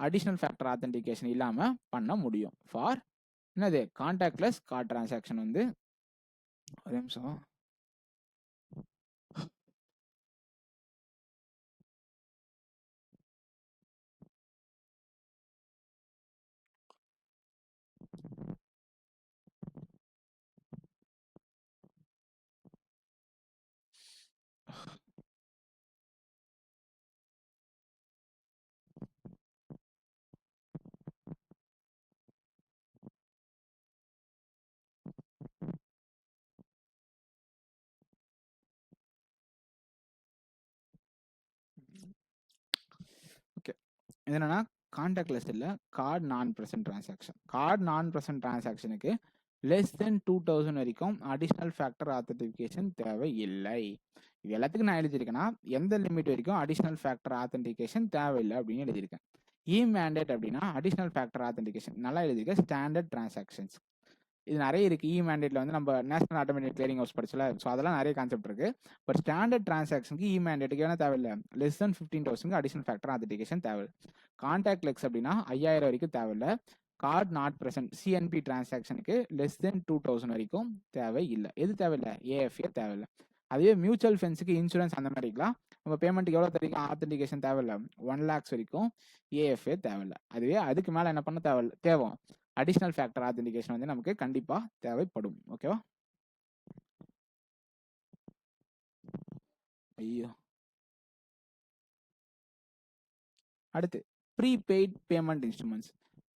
அடிஷனல் ஃபேக்டர் ஆத்தென்டிகேஷன் இல்லாமல் பண்ண முடியும். ஃபார் என்னது? கான்டாக்ட்லெஸ் கார்டு டிரான்சாக்ஷன் வந்து ஒரு நிமிஷம். ஓகே, இது என்னன்னா கான்டாக்ட்லெஸ் இல்லை, கார்டு நான் ப்ரெசன்ட் டிரான்சாக்ஷன். கார்டு நான் ப்ரெசன்ட் டிரான்சாக்ஷனுக்கு லெஸ் தென் 2000 வரைக்கும் அடிஷனல் ஃபேக்டர் ஆத்தென்டிகேஷன் தேவை இல்லை. இது எல்லாத்துக்கும் நான் எழுதியிருக்கேன்னா எந்த லிமிட் வரைக்கும் அடிஷனல் ஃபேக்டர் ஆத்தென்டிகேஷன் தேவையில்லை அப்படின்னு எழுதியிருக்கேன். இ மேண்டேட் அப்படின்னா அடிஷனல் ஃபேக்டர் ஆத்தென்டிகேஷன் நல்லா எழுதியிருக்கேன். ஸ்டாண்டர்ட் டிரான்சாக்ஷன்ஸ் இது நிறைய இருக்கு. இ மேண்டேட்ல வந்து நம்ம நேஷனல் ஆட்டோமேட்டிக் கிளியரிங் ஹவுஸ் படிச்சல, ஸோ அதெல்லாம் நிறைய கான்செப்ட் இருக்கு. பட் ஸ்டாண்டர்ட் டிரான்சாக்ஷனுக்கு இ மேண்டேட்டுக்கு என்ன தேவையில்லை? Less than 15,000 additional factor authentication தேவை. கான்டாக்ட்லெஸ் அப்படின்னா 5000 வரைக்கும் தேவையில்லை. கார்டு நாட் ப்ரெசன்ட் சிஎன்பி டிரான்சாக்ஷனுக்கு லெஸ் தென் 2000 வரைக்கும் தேவை இல்லை. எது தேவையில்லை? ஏஎஃப்ஏ தேவையில்லை. அதுவே மியூச்சுவல் ஃபண்ட்ஸுக்கு, இன்சூரன்ஸ் அந்த மாதிரிலாம் நம்ம பேமெண்ட்டுக்கு எவ்வளோ தரீங்க ஆத்தென்டிகேஷன் தேவையில்லை? 1 lakhs வரைக்கும் ஏஎஃப்ஏ தேவையில்லை. அதுவே அதுக்கு மேலே என்ன பண்ண தேவை? அடிஷனல் ஃபேக்டர் ஆத்தென்டிகேஷன் வந்து நமக்கு கண்டிப்பாக தேவைப்படும். ஓகேவா? ஐயோ, அடுத்து ப்ரீபெய்ட் பேமெண்ட் இன்ஸ்ட்ருமெண்ட்ஸ்.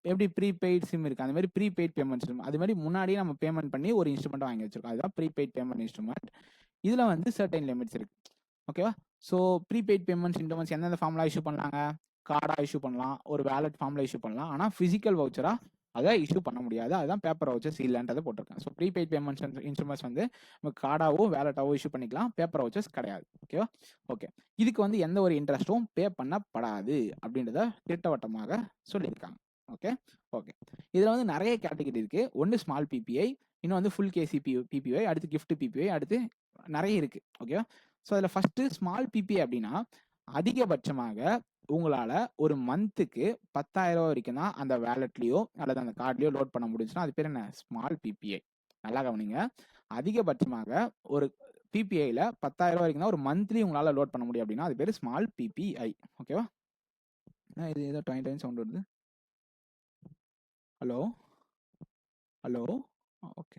எப்படி ப்ரீபெய்ட் சிம் இருக்குது, அந்த மாதிரி ப்ரீபெய்ட் பேமெண்ட் இன்ஸ்ட்ருமெண்ட். அது மாதிரி முன்னாடியே நம்ம பேமெண்ட் பண்ணி ஒரு இன்ஸ்ட்ருமெண்ட் வாங்கி வச்சிருக்கோம், அதுதான் ப்ரீபெய்ட் பேமெண்ட் இன்ஸ்ட்ருமெண்ட். இதில் வந்து சர்டைன் லிமிட்ஸ் இருக்கு. ஓகேவா? ஸோ ப்ரீபெய்ட் பேமெண்ட்ஸ் இன்ஸ்ட்ருமெண்ட்ஸ் எந்தெந்த ஃபார்ம்லாம் இஷ்யூ பண்ணலாங்க? கார்டாக இஷ்யூ பண்ணலாம், ஒரு வேலட் ஃபார்மில் இஷ்யூ பண்ணலாம், ஆனால் ஃபிசிக்கல் வவுச்சராக அதை இஷ்யூ பண்ண முடியாது. அதுதான் பேப்பர் வவுச்சர்ஸ் இல்லைன்றதை போட்டிருக்கேன். ஸோ ப்ரீபெய்ட் பேமெண்ட்ஸ் இன்ஸ்ட்ருமெண்ட்ஸ் வந்து நம்ம கார்டாவோ வேலட்டாவோ இஷ்யூ பண்ணிக்கலாம். பேப்பர் வவுச்சர்ஸ் கிடையாது. ஓகேவா? ஓகே. இதுக்கு வந்து எந்த ஒரு இன்ட்ரெஸ்ட்டும் பே பண்ணப்படாது அப்படின்றத திட்டவட்டமாக சொல்லியிருக்காங்க. Okay okay. இதில் வந்து நிறைய கேட்டகரி இருக்குது. ஒன்று ஸ்மால் பிபிஐ, இன்னும் வந்து ஃபுல் கேசி பிபிஐ, அடுத்து கிஃப்ட் பிபிஐ, அடுத்து நிறைய இருக்குது. ஓகேவா? ஸோ அதில் ஃபஸ்ட்டு ஸ்மால் பிபிஐ அப்படின்னா அதிகபட்சமாக உங்களால் ஒரு மந்த்துக்கு 10,000 வரைக்கும் தான் அந்த வேலட்லேயோ அல்லது அந்த கார்ட்லேயோ லோட் பண்ண முடிஞ்சுன்னா அது பேர் என்ன? Small PPI. நல்லா கவனிங்க. அதிகபட்சமாக ஒரு பிபிஐயில் 10,000 வரைக்கும் தான் ஒரு மந்த்லி உங்களால் லோட் பண்ண முடியும் அப்படின்னா அது பேர் ஸ்மால் பிபிஐ. ஓகேவா? இது ஏதோ டைம் சவுண்ட் வருது. Hello hello. Okay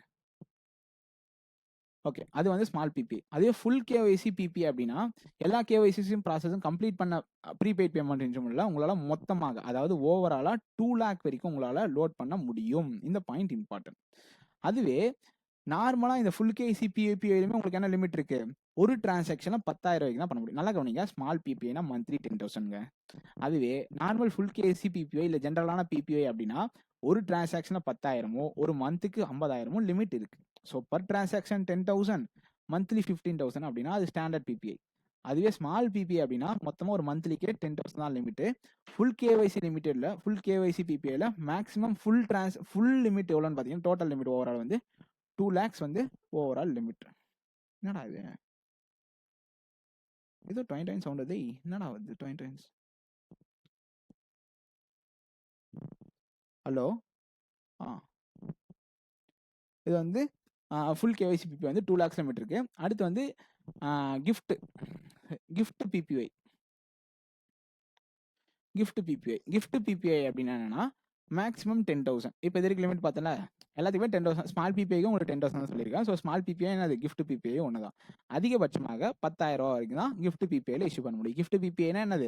okay. அது வந்து ஸ்மால் பிபி. அதே ஃபுல் கேஒய்சி பிபி அப்படின்னா எல்லா கேஒய்சியும் ப்ராசஸும் கம்ப்ளீட் பண்ண ப்ரீபெய்ட் பேமெண்ட் இன்ஸ்ட்ருமெண்ட்ல உங்களால் மொத்தமாக, அதாவது ஓவராலாக 2 lakh வரைக்கும் உங்களால் லோட் பண்ண முடியும். இந்த பாயிண்ட் இம்பார்ட்டன்ட். அதுவே நார்மலாக இந்த ஃபுல் கேசி பிபிஐலுமே உங்களுக்கு என்ன லிமிட் இருக்கு? ஒரு டிரான்சாக்ஷனில் 10,000 வரைக்கும் தான் பண்ண முடியும். நல்லா கவனிங்க. ஸ்மால் பிபிஐனா மந்த்லி 10,000ங்க. அதுவே நார்மல் ஃபுல் கேசி பிபிஐ இல்லை ஜென்ரலான பிபிஐ அப்படின்னா ஒரு டிரான்சாக்ஷனில் 10,000மோ ஒரு மந்த்துக்கு 50,000மோ லிமிட் இருக்கு. ஸோ பர் டிரான்சாக்ஷன் 10,000, மந்த்லி 15,000 அப்படின்னா அது ஸ்டாண்டர்ட் பிபிஐ. அதுவே ஸ்மால் பிபிஐ அப்படின்னா மொத்தமாக ஒரு மந்த்லிக்கே 10,000 தான் லிமிட்டு. ஃபுல் கேஒய்சி லிமிட்டடில் ஃபுல் கேஒய்சி பிபிஐல மேக்ஸிமம் ஃபுல் லிமிட் எவ்வளோன்னு பார்த்தீங்கன்னா டோட்டல் லிமிட் ஓவரால் வந்து 2 lakhs வந்து ஓவரால் லிமிட். என்னடா இது? ஏதோ 20 சவுண்ட் அது. என்னடா வந்து 20? ஹலோ. இது வந்து ஃபுல் கேஒய்சி பிபி வந்து 2 lakhs லிமிட் இருக்கு. அடுத்து வந்து கிஃப்ட் பிபிஐ. கிஃப்ட் பிபிஐ அப்படின்னா என்னன்னா மேக்ஸிமம் 10,000. இப்போ எதிர்க்கு லிமிட் பார்த்தல எல்லாத்துக்குமே 10,000. ஸ்மால் பிபிஐக்கும் உங்களுக்கு 10,000 சொல்லியிருக்கேன். ஸோ ஸ்மால் பிபிஐ என்னது? கிஃப்ட் பிபிஐ ஒன்று தான். அதிகபட்சமாக 10,000 வரைக்கும் தான் கிஃப்ட் பிபிஐல இஷ்யூ பண்ண முடியும். கிஃப்ட் பிபிஐனா என்னது?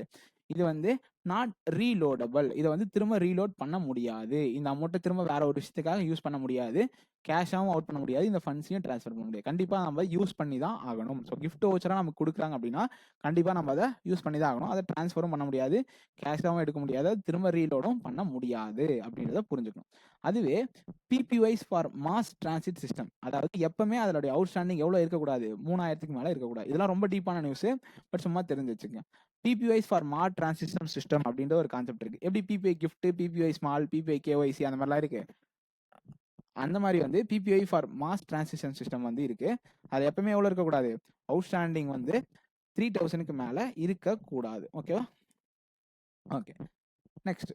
இது வந்து நாட் ரீலோடபிள். இதை வந்து திரும்ப ரீலோட் பண்ண முடியாது. இந்த அமௌண்ட்டை திரும்ப வேற ஒரு விஷயத்துக்காக யூஸ் பண்ண முடியாது. கேஷாகவும் அவுட் பண்ண முடியாது. இந்த ஃபண்ட்ஸையும் ட்ரான்ஸ்ஃபர் பண்ண முடியாது. கண்டிப்பாக நம்ம யூஸ் பண்ணி தான் ஆகணும். ஸோ கிஃப்ட் வவுச்சராக நமக்கு கொடுக்குறாங்க அப்படின்னா கண்டிப்பாக நம்ம அதை யூஸ் பண்ணி தான் ஆகணும். அதை ட்ரான்ஸ்ஃபரும் பண்ண முடியாது, கேஷாகவும் எடுக்க முடியாது, திரும்ப ரீலோடும் பண்ண முடியாது அப்படின்றத புரிஞ்சுக்கணும். அதுவே பிபிஒய்ஸ் ஃபார் மாஸ் டிரான்சிட் சிஸ்டம், அதாவது எப்பவுமே அதோடைய அவுட்ஸ்டாண்டிங் எவ்வளோ இருக்கக்கூடாது? 3,000க்கு மேலே இருக்கக்கூடாது. இதெல்லாம் ரொம்ப டீப்பான நியூஸ், பட் சும்மா தெரிஞ்சு வச்சுக்கோங்க. PPIs for mass transition system அப்படின்ற ஒரு கான்செப்ட் இருக்கு. எப்படி PPI gift, PPI small, PPI KYC அந்த மாதிரிலாம் இருக்கு. அந்த மாதிரி வந்து PPI for mass transition system வந்து இருக்கு. அது எப்பவுமே எவ்வளோ இருக்கக்கூடாது? அவுட்ஸ்டாண்டிங் வந்து 3,000க்கு மேலே இருக்கக்கூடாது. ஓகேவா? Okay. Next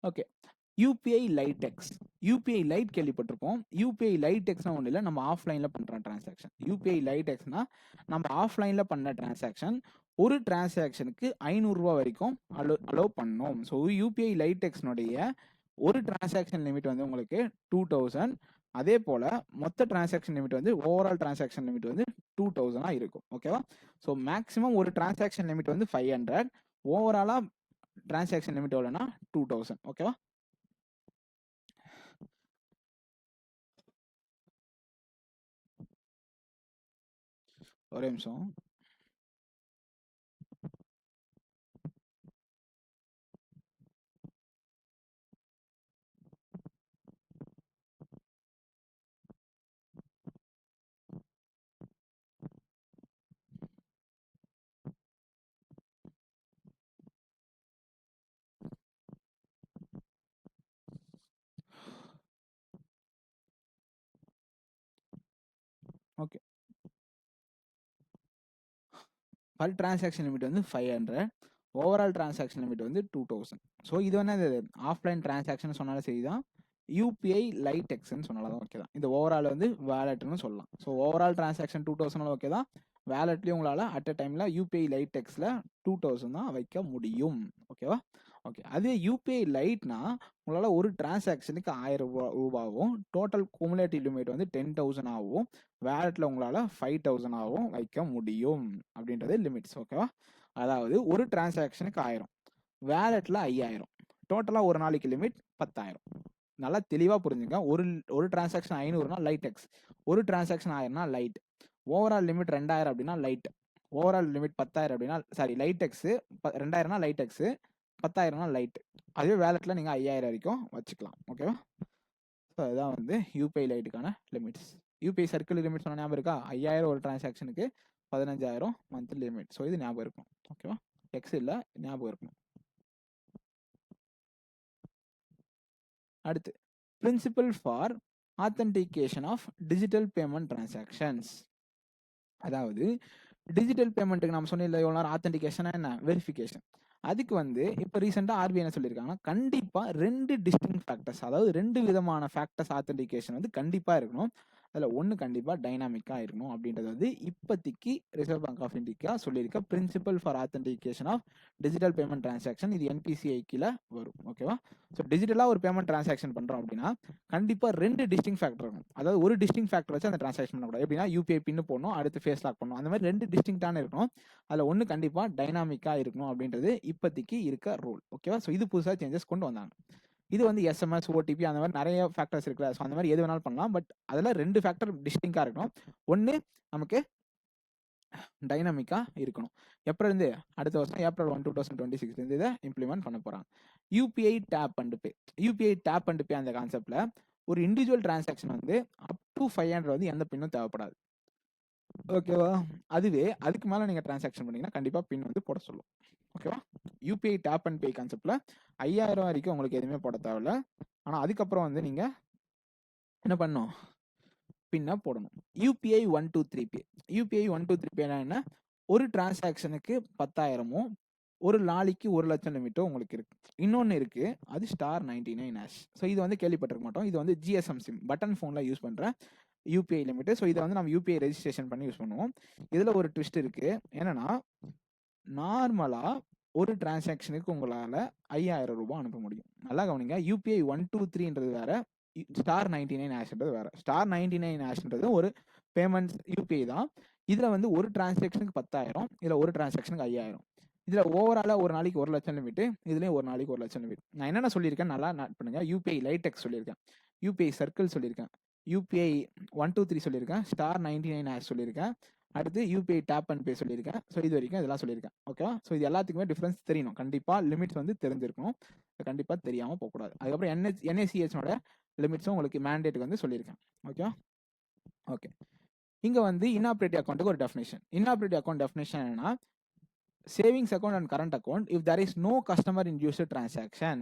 okay. UPI lite x. UPI lite கேள்விப்பட்டிருப்போம். யூபிஐ லைட்டெக்ஸ்னா ஒன்றும் இல்லை, நம்ம ஆஃப்லைனில் பண்ணுற டிரான்சாக்ஷன். யூபிஐ லைட்டெக்ஸ்னா நம்ம ஆஃப்லைனில் பண்ண டிரான்சாக்ஷன். ஒரு டிரான்சாக்ஷனுக்கு 500 ரூபா வரைக்கும் அலோவ் பண்ணோம். ஸோ யூபிஐ லைட்டெக்ஸ்னுடைய ஒரு டிரான்சாக்ஷன் லிமிட் வந்து உங்களுக்கு 2,000. அதே போல் மொத்த டிரான்சாக்ஷன் லிமிட் வந்து ஓவரால் டிரான்சாக்ஷன் லிமிட் வந்து 2,000 இருக்கும். ஓகேவா? ஸோ மேக்ஸிமம் ஒரு டிரான்சாக்ஷன் லிமிட் வந்து 500. ஓவராலாக டிரான்சாக்ஷன் லிமிட் எவ்வளோனா 2,000. ஓகேவா? ஒரே நிமிஷம். ஓகே. பர் டிரான்சாக்ஷன் லிமிட் வந்து 500. ஓவரால் டிரான்சாக்ஷன் லிமிட் வந்து 2,000. ஸோ இது வந்து ஆஃப்லைன் டிரான்சாக்ஷன் சொன்னாலும் சரி தான், யூபிஐ லைட்டெக்ஸ்ன்னு சொன்னாலும் ஓகே தான். இந்த ஓவரால் வந்து வேலெட்னு சொல்லலாம். ஸோ ஓவரால் டிரான்சாக்ஷன் 2,000 ஓகே தான். வேலெட்லேயும் உங்களால் அட் அ டைமில் யூபிஐ லைட்டெக்ஸில் 2,000 தான் வைக்க முடியும். ஓகேவா? ஓகே. அதே யூபிஐ லைட்னா உங்களால் ஒரு டிரான்சாக்ஷனுக்கு 1,000 ரூபாவும் டோட்டல் குமுலேட்டிவ் லிமிட் வந்து 10,000 ஆகும். வேலெட்டில் உங்களால் 5,000 ஆகும் வைக்க முடியும் அப்படின்றது லிமிட்ஸ். ஓகேவா? அதாவது ஒரு டிரான்சாக்ஷனுக்கு 1,000, வேலெட்டில் 5,000, டோட்டலாக ஒரு நாளைக்கு லிமிட் 10,000. நல்லா தெளிவாக புரிஞ்சுங்க. ஒரு டிரான்சாக்ஷன் 500னா லைட்டெக்ஸ், ஒரு டிரான்சாக்ஷன் 1,000னா லைட், ஓவரால் லிமிட் 2,000 அப்படின்னா லைட், ஓவரால் லிமிட் 10,000 அப்படின்னா லைட் எக்ஸ் 2,000னா லைட் எக்ஸ், 10,000னா லைட். அதுவே வேலெட்டில் நீங்கள் 5,000 வரைக்கும் வச்சுக்கலாம். ஓகேவா? ஸோ அதுதான் வந்து யூபிஐ லைட்டுக்கான லிமிட்ஸ். யூபிஐ சர்க்கிள் லிமிட் சொன்ன ஞாபகம் இருக்கா? 5,000 ஒரு டிரான்சாக்ஷனுக்கு 15,000 மந்த்லி லிமிட். ஸோ இது ஞாபகம் இருக்கும். ஓகேவா? எக்ஸ் இல்லை, ஞாபகம் இருக்கும். அடுத்து principle for authentication of digital payment transactions. அதாவது டிஜிட்டல் பேமெண்ட்டுக்கு நம்ம சொன்ன எவ்வளோ நேரம் ஆத்தென்டிகேஷன் என்ன வெரிஃபிகேஷன். அதுக்கு வந்து இப்போ ரீசெண்டாக ஆர்பிஐ என்ன சொல்லியிருக்காங்கன்னா, கண்டிப்பாக 2 டிஸ்டிங் ஃபேக்டர்ஸ், அதாவது 2 விதமான ஃபேக்டர்ஸ் ஆத்தென்டிகேஷன் வந்து கண்டிப்பாக இருக்கணும். அதில் ஒன்று கண்டிப்பாக டைனாமிக்காக இருக்கணும் அப்படின்றது வந்து இப்போதைக்கு ரிசர்வ் பேங்க் ஆஃப் இந்தியா சொல்லியிருக்க principle for authentication of digital payment transaction. இது என்பிசிஐ கீழே வரும். ஓகேவா? ஸோ டிஜிட்டலாக ஒரு பேமெண்ட் டிரான்சாக்ஷன் பண்ணுறோம் அப்படின்னா கண்டிப்பாக 2 டிஸ்டிங் ஃபேக்டர் இருக்கும். அதாவது ஒரு டிஸ்டிங் ஃபேக்டர் வச்சு அந்த டிரான்சாக்ஷன் பண்ணக்கூடாது. எப்படின்னா யூபிஐ பின்னு போடணும், அடுத்து ஃபேஸ் லாக் பண்ணணும். அந்த மாதிரி 2 டிஸ்டிங்டான இருக்கணும். அதில் ஒன்று கண்டிப்பாக டைனாமிக்காக இருக்கணும் அப்படின்றது இப்போதைக்கு இருக்க ரூல். ஓகேவா? ஸோ இது புதுசாக சேஞ்சஸ் கொண்டு வந்தாங்க. இது வந்து எஸ்எம்எஸ், ஓடிபி அந்த மாதிரி நிறைய ஃபேக்டர்ஸ் இருக்குல்ல. ஸோ அந்த மாதிரி எது வேணாலும் பண்ணலாம். பட் அதில் 2 ஃபேக்டர் டிஸ்டிங்காக இருக்கணும். ஒன்று நமக்கு டைனாமிக்காக இருக்கணும். எப்போ இருந்து? அடுத்த வருஷம் April 1, 2026 இதை இம்ப்ளிமெண்ட் பண்ண போகிறாங்க. UPI tap and pay. UPI tap and pay அந்த கான்செப்டில் ஒரு இண்டிவிஜுவல் டிரான்சாக்ஷன் வந்து அப் டு 500 வந்து எந்த பின்னும் தேவைப்படாது. ஓகேவா? அதுவே அதுக்கு மேலே நீங்கள் டிரான்சாக்ஷன் பண்ணிங்கன்னா கண்டிப்பாக பின் வந்து போட சொல்லும். ஓகேவா? யூபிஐ டேப் அண்ட் பே கான்செப்டில் 5,000 வரைக்கும் உங்களுக்கு எதுவுமே போட தேவையில்ல. ஆனால் அதுக்கப்புறம் வந்து நீங்கள் என்ன பண்ணணும்? பின்னா போடணும். யூபிஐ 123 பே. யூபிஐ 123 பேனா என்ன? ஒரு டிரான்சாக்ஷனுக்கு 10,000மோ ஒரு நாளைக்கு 1,00,000 லிமிட்டோ உங்களுக்கு இருக்கு. இன்னொன்று இருக்கு, அது *99#. ஸோ இது வந்து கேள்விப்பட்டிருக்க மாட்டோம். இது வந்து ஜிஎஸ்எம் சிம் பட்டன் ஃபோனில் யூஸ் பண்ணுற யூபிஐ லிமிட்டு. ஸோ இதை வந்து நம்ம யூபிஐ ரெஜிஸ்ட்ரேஷன் பண்ணி யூஸ் பண்ணுவோம். இதில் ஒரு ட்விஸ்ட் இருக்கு. என்னன்னா, நார்மலாக ஒரு டிரான்சாக்ஷனுக்கு உங்களால் 5,000 ரூபாய் அனுப்ப முடியும். நல்லா கவனிங்க. யூபிஐ 123ன்றது வேற, *99# வேற. *99# ஒரு பேமெண்ட்ஸ் யூபிஐ தான். இதில் வந்து ஒரு டிரான்சாக்ஷனுக்கு 10,000, இதில் ஒரு டிரான்சாக்ஷனுக்கு 5,000. இதில் ஓவராலாக ஒரு நாளைக்கு 1,00,000 லிமிட்டு, இதுலேயும் ஒரு நாளைக்கு 1,00,000 லிமிட். நான் என்னென்ன சொல்லியிருக்கேன் நல்லா நோட் பண்ணுங்க. யூபிஐ லைடெக்ஸ் சொல்லியிருக்கேன், யூபிஐ சர்க்கிள் சொல்லியிருக்கேன், யூபிஐ 123 சொல்லியிருக்கேன், *99# சொல்லியிருக்கேன், அடுத்து யூபிஐ டேப் அண்ட் பே சொல்லியிருக்கேன். ஸோ இது வரைக்கும் இதெல்லாம் சொல்லியிருக்கேன். ஓகேவா? ஸோ இது எல்லாத்துக்குமே டிஃப்ரென்ஸ் தெரியணும். கண்டிப்பாக லிமிட்ஸ் வந்து தெரிஞ்சிருக்கணும். கண்டிப்பாக தெரியாமல் போகக்கூடாது. அதுக்கப்புறம் என்ஏசிஹெச்னோட லிமிட்ஸும் உங்களுக்கு மேண்டேட்டுக்கு வந்து சொல்லியிருக்கேன். ஓகேவா? ஓகே. இங்கே வந்து இன்னாப்ரேட்டிவ் அக்கௌண்ட்டுக்கு ஒரு டெஃபினேஷன். இன்னாப்ரேட்டிவ் அக்கௌண்ட் டெஃபினேஷன் என்னன்னா, savings account and current account if there is no customer induced transaction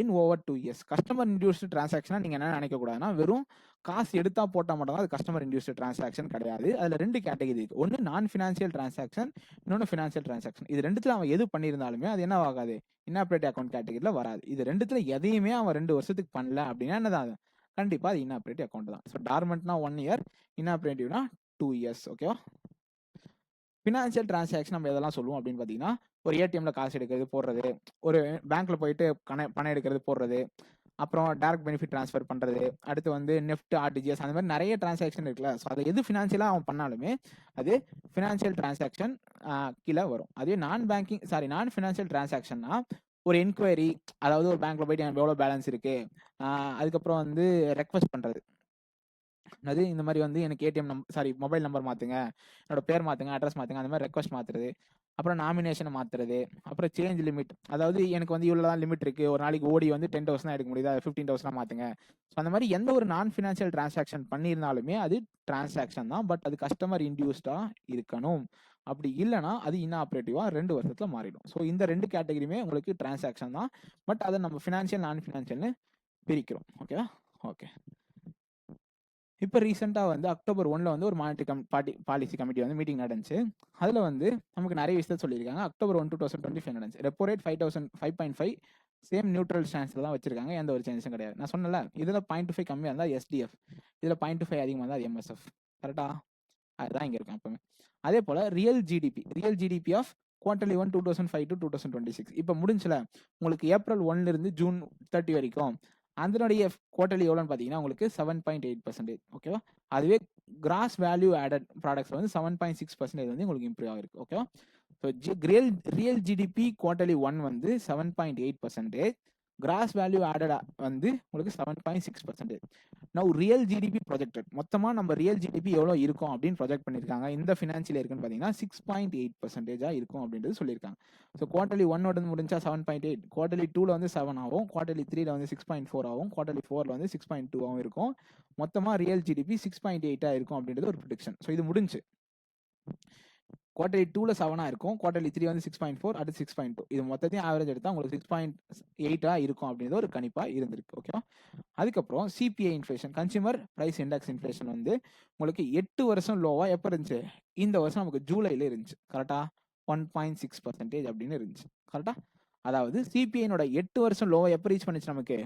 in over 2 years. Customer induced டிரான்சாக்ஷனா நீங்கள் என்ன நினைக்கக்கூடாதுன்னா, வெறும் காசு எடுத்தா போட்டால் மட்டும் தான் அது கஸ்டமர் இன்டியூஸ்டு டிரான்சாக்ஷன் கிடையாது. அதில் 2 கேட்டகரி இருக்குது. ஒன்று நான் ஃபினான்ஷியல் டிரான்சாக்ஷன், இன்னொன்று ஃபினான்ஷியல் டிரான்சாக்ஷன். இது ரெண்டுத்தில் அவன் எது பண்ணியிருந்தாலுமே அது என்ன ஆகாது? இன்னாப்ரேட்டிவ் அக்கௌண்ட் கேட்டகரியில் வராது. இது ரெண்டுத்தில் எதையுமே அவன் 2 வருஷத்துக்கு பண்ணல அப்படின்னா என்னதான் அது? கண்டிப்பாக அது இன்னாப்ரேட்டிவ் அக்கௌண்ட் தான். ஸோ டார்மெண்ட்னா 1 year, இன்னாப்ரேட்டிவ்னா 2 years. ஓகேவா? ஃபினான்ஷியல் டிரான்சாக்ஷன் நம்ம எதெல்லாம் சொல்லுவோம் அப்படின்னு பார்த்தீங்கன்னா, ஒரு ஏடிஎம்ல காசு எடுக்கிறது, போடுறது, ஒரு பேங்க்ல போயிட்டு பணம் எடுக்கிறது, போடுறது, அப்புறம் டைரக்ட் பெனிஃபிட் ட்ரான்ஸ்ஃபர் பண்ணுறது, அடுத்து வந்து நெஃப்ட், ஆர்டிஜிஎஸ், அந்த மாதிரி நிறைய டிரான்சாக்ஷன் இருக்குல்ல. ஸோ அதை எது ஃபினான்ஷியலாக அவன் பண்ணாலுமே அது ஃபினான்ஷியல் டிரான்சாக்ஷன் கீழே வரும். அதே நான் ஃபினான்ஷியல் டிரான்சாக்ஷன்னா ஒரு என்கொயரி, அதாவது ஒரு பேங்க்ல போயிட்டு எனக்கு எவ்வளோ பேலன்ஸ் இருக்கு, அதுக்கப்புறம் வந்து ரெக்வஸ்ட் பண்ணுறது, அது இந்த மாதிரி வந்து எனக்கு மொபைல் நம்பர் மாற்றுங்க, என்னோட பேர் மாற்றுங்க, அட்ரஸ் மாற்றுங்க, அந்த மாதிரி ரெக்வஸ்ட் மாற்றுறது, அப்புறம் நாமினேஷனை மாற்றுறது, அப்புறம் சேஞ்ச் லிமிட், அதாவது எனக்கு வந்து இவ்வளோ தான் லிமிட் இருக்குது, ஒரு நாளைக்கு ஓடி வந்து 10,000 தான் எடுக்க முடியுது, அது 15,000 மாற்றுங்க. ஸோ அந்த மாதிரி எந்த ஒரு நான் ஃபினான்ஷியல் டிரான்சாக்ஷன் பண்ணியிருந்தாலுமே அது டிரான்சாக்ஷன் தான். பட் அது கஸ்டமர் இன்டியூஸ்டாக இருக்கணும். அப்படி இல்லைனா அது இன்ஆப்ரேட்டிவாக 2 வருஷத்தில் மாறிடும். ஸோ இந்த 2 கேட்டகரியுமே உங்களுக்கு டிரான்சாக்ஷன் தான். பட் அதை நம்ம ஃபினான்ஷியல், நான் ஃபினான்ஷியல்னு பிரிக்கிறோம். ஓகேவா? ஓகே. இப்போ ரீசெண்டாக வந்து October 1 வந்து ஒரு மானிட்டரி பாலிசி கமிட்டி வந்து மீட்டிங் நடந்துச்சு. அதில் வந்து நமக்கு நிறைய விஷயத்தை சொல்லியிருக்காங்க. October 1, 2025 நடந்துச்சு. ரெப்போ ரேட் 5.5 சேம் நியூட்ரல் ஸ்டான்ஸில் தான் வச்சிருக்காங்க. எந்த ஒரு சேஞ்சஸும் கிடையாது. நான் சொன்னல, இதில் 0.5 கம்மியாக இருந்தால் எஸ்டிஎஃப், இதில் 0.5 அதிகமாக இருந்தால் அது எம்எஸ்எஃப். கரெக்டா? அதுதான் இங்கே இருக்கும் எப்பவுமே. அதே போல் real GDP of Quarterly 1, 2005 to 2026 இப்போ முடிஞ்சுல. உங்களுக்கு April 1 இருந்து June 30 வரைக்கும் அதனுடைய குவார்டர்லி எவ்வளோன்னு பார்த்தீங்கன்னா உங்களுக்கு 7.8%. ஓகேவா? அதுவே கிராஸ் வேல்யூ ஆடட் ப்ராடக்ட்ஸ் வந்து 7.6% வந்து உங்களுக்கு இம்ப்ரூவ் ஆகிருக்கு. ஓகேவா? ஸோ ரியல் ஜிடிபி Quarterly 1 வந்து 7.8%, கிராஸ் வேல்யூ ஆடட் வந்து உங்களுக்கு 7.6%. நவ் ரியல் ஜிடிபி ப்ரொஜெக்டட், மொத்தமாக நம்ம ரியல் ஜிடிபி எவ்வளோ இருக்கும் அப்படின்னு ப்ரொஜெக்ட் பண்ணியிருக்காங்க இந்த ஃபினான்ஷியல் இருக்குன்னு பார்த்தீங்கன்னா 6.8% இருக்கும் அப்படின்றது சொல்லியிருக்காங்க. ஸோ குவார்டர்லி 1 முடிஞ்சா 7.8, குவார்டர்லி 2ல வந்து 7 ஆகும், குவார்டர்லி 3ல வந்து 6.4 ஆகும், குவார்டர்லி 4ல வந்து 6.2 ஆகும் இருக்கும். மொத்தமாக ரியல் ஜிடிபி 6.8 இருக்கும் அப்படின்றது ஒரு ப்ரிடிக்ஷன். ஸோ இது முடிஞ்சு குவார்டர்லி 2ல 7 இருக்கும், குவார்டர்லி 3 வந்து 6.4, அடுத்து 6.2. இது மொத்தத்தையும் ஆவரேஜ் எடுத்தால் உங்களுக்கு 6.8 இருக்கும் அப்படின்றது ஒரு கணிப்பாக இருந்திருக்கு. ஓகேவா? அதுக்கப்புறம் CPI inflation, consumer price index inflation வந்து உங்களுக்கு 8 வருஷம் லோவாக எப்போ இருந்துச்சு? இந்த வருஷம் நமக்கு ஜூலையில் இருந்துச்சு. கரெக்டாக 1.6% அப்படின்னு இருந்துச்சு. கரெக்டாக, அதாவது சிபிஐனோட 8 வருஷம் லோவை எப்போ ரீச் பண்ணிச்சு? நமக்கு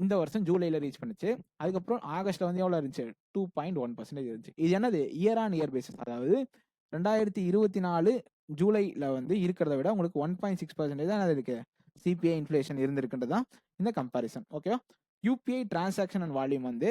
இந்த வருஷம் ஜூலையில் ரீச் பண்ணிச்சு. அதுக்கப்புறம் ஆகஸ்ட்ல வந்து எவ்வளோ இருந்துச்சு? 2.1% இருந்துச்சு. இது என்னது? இயர் ஆன் இயர் பேசிஸ், அதாவது 2024 ஜூலையில் வந்து இருக்கிறத விட உங்களுக்கு 1.6% தான் இருக்கு சிபிஐ இன்ஃப்ளேஷன் இருந்திருக்குன்றது தான் இந்த கம்பேரிசன். ஓகேவா? யூபிஐ டிரான்சாக்ஷன் அண்ட் வால்யூம் வந்து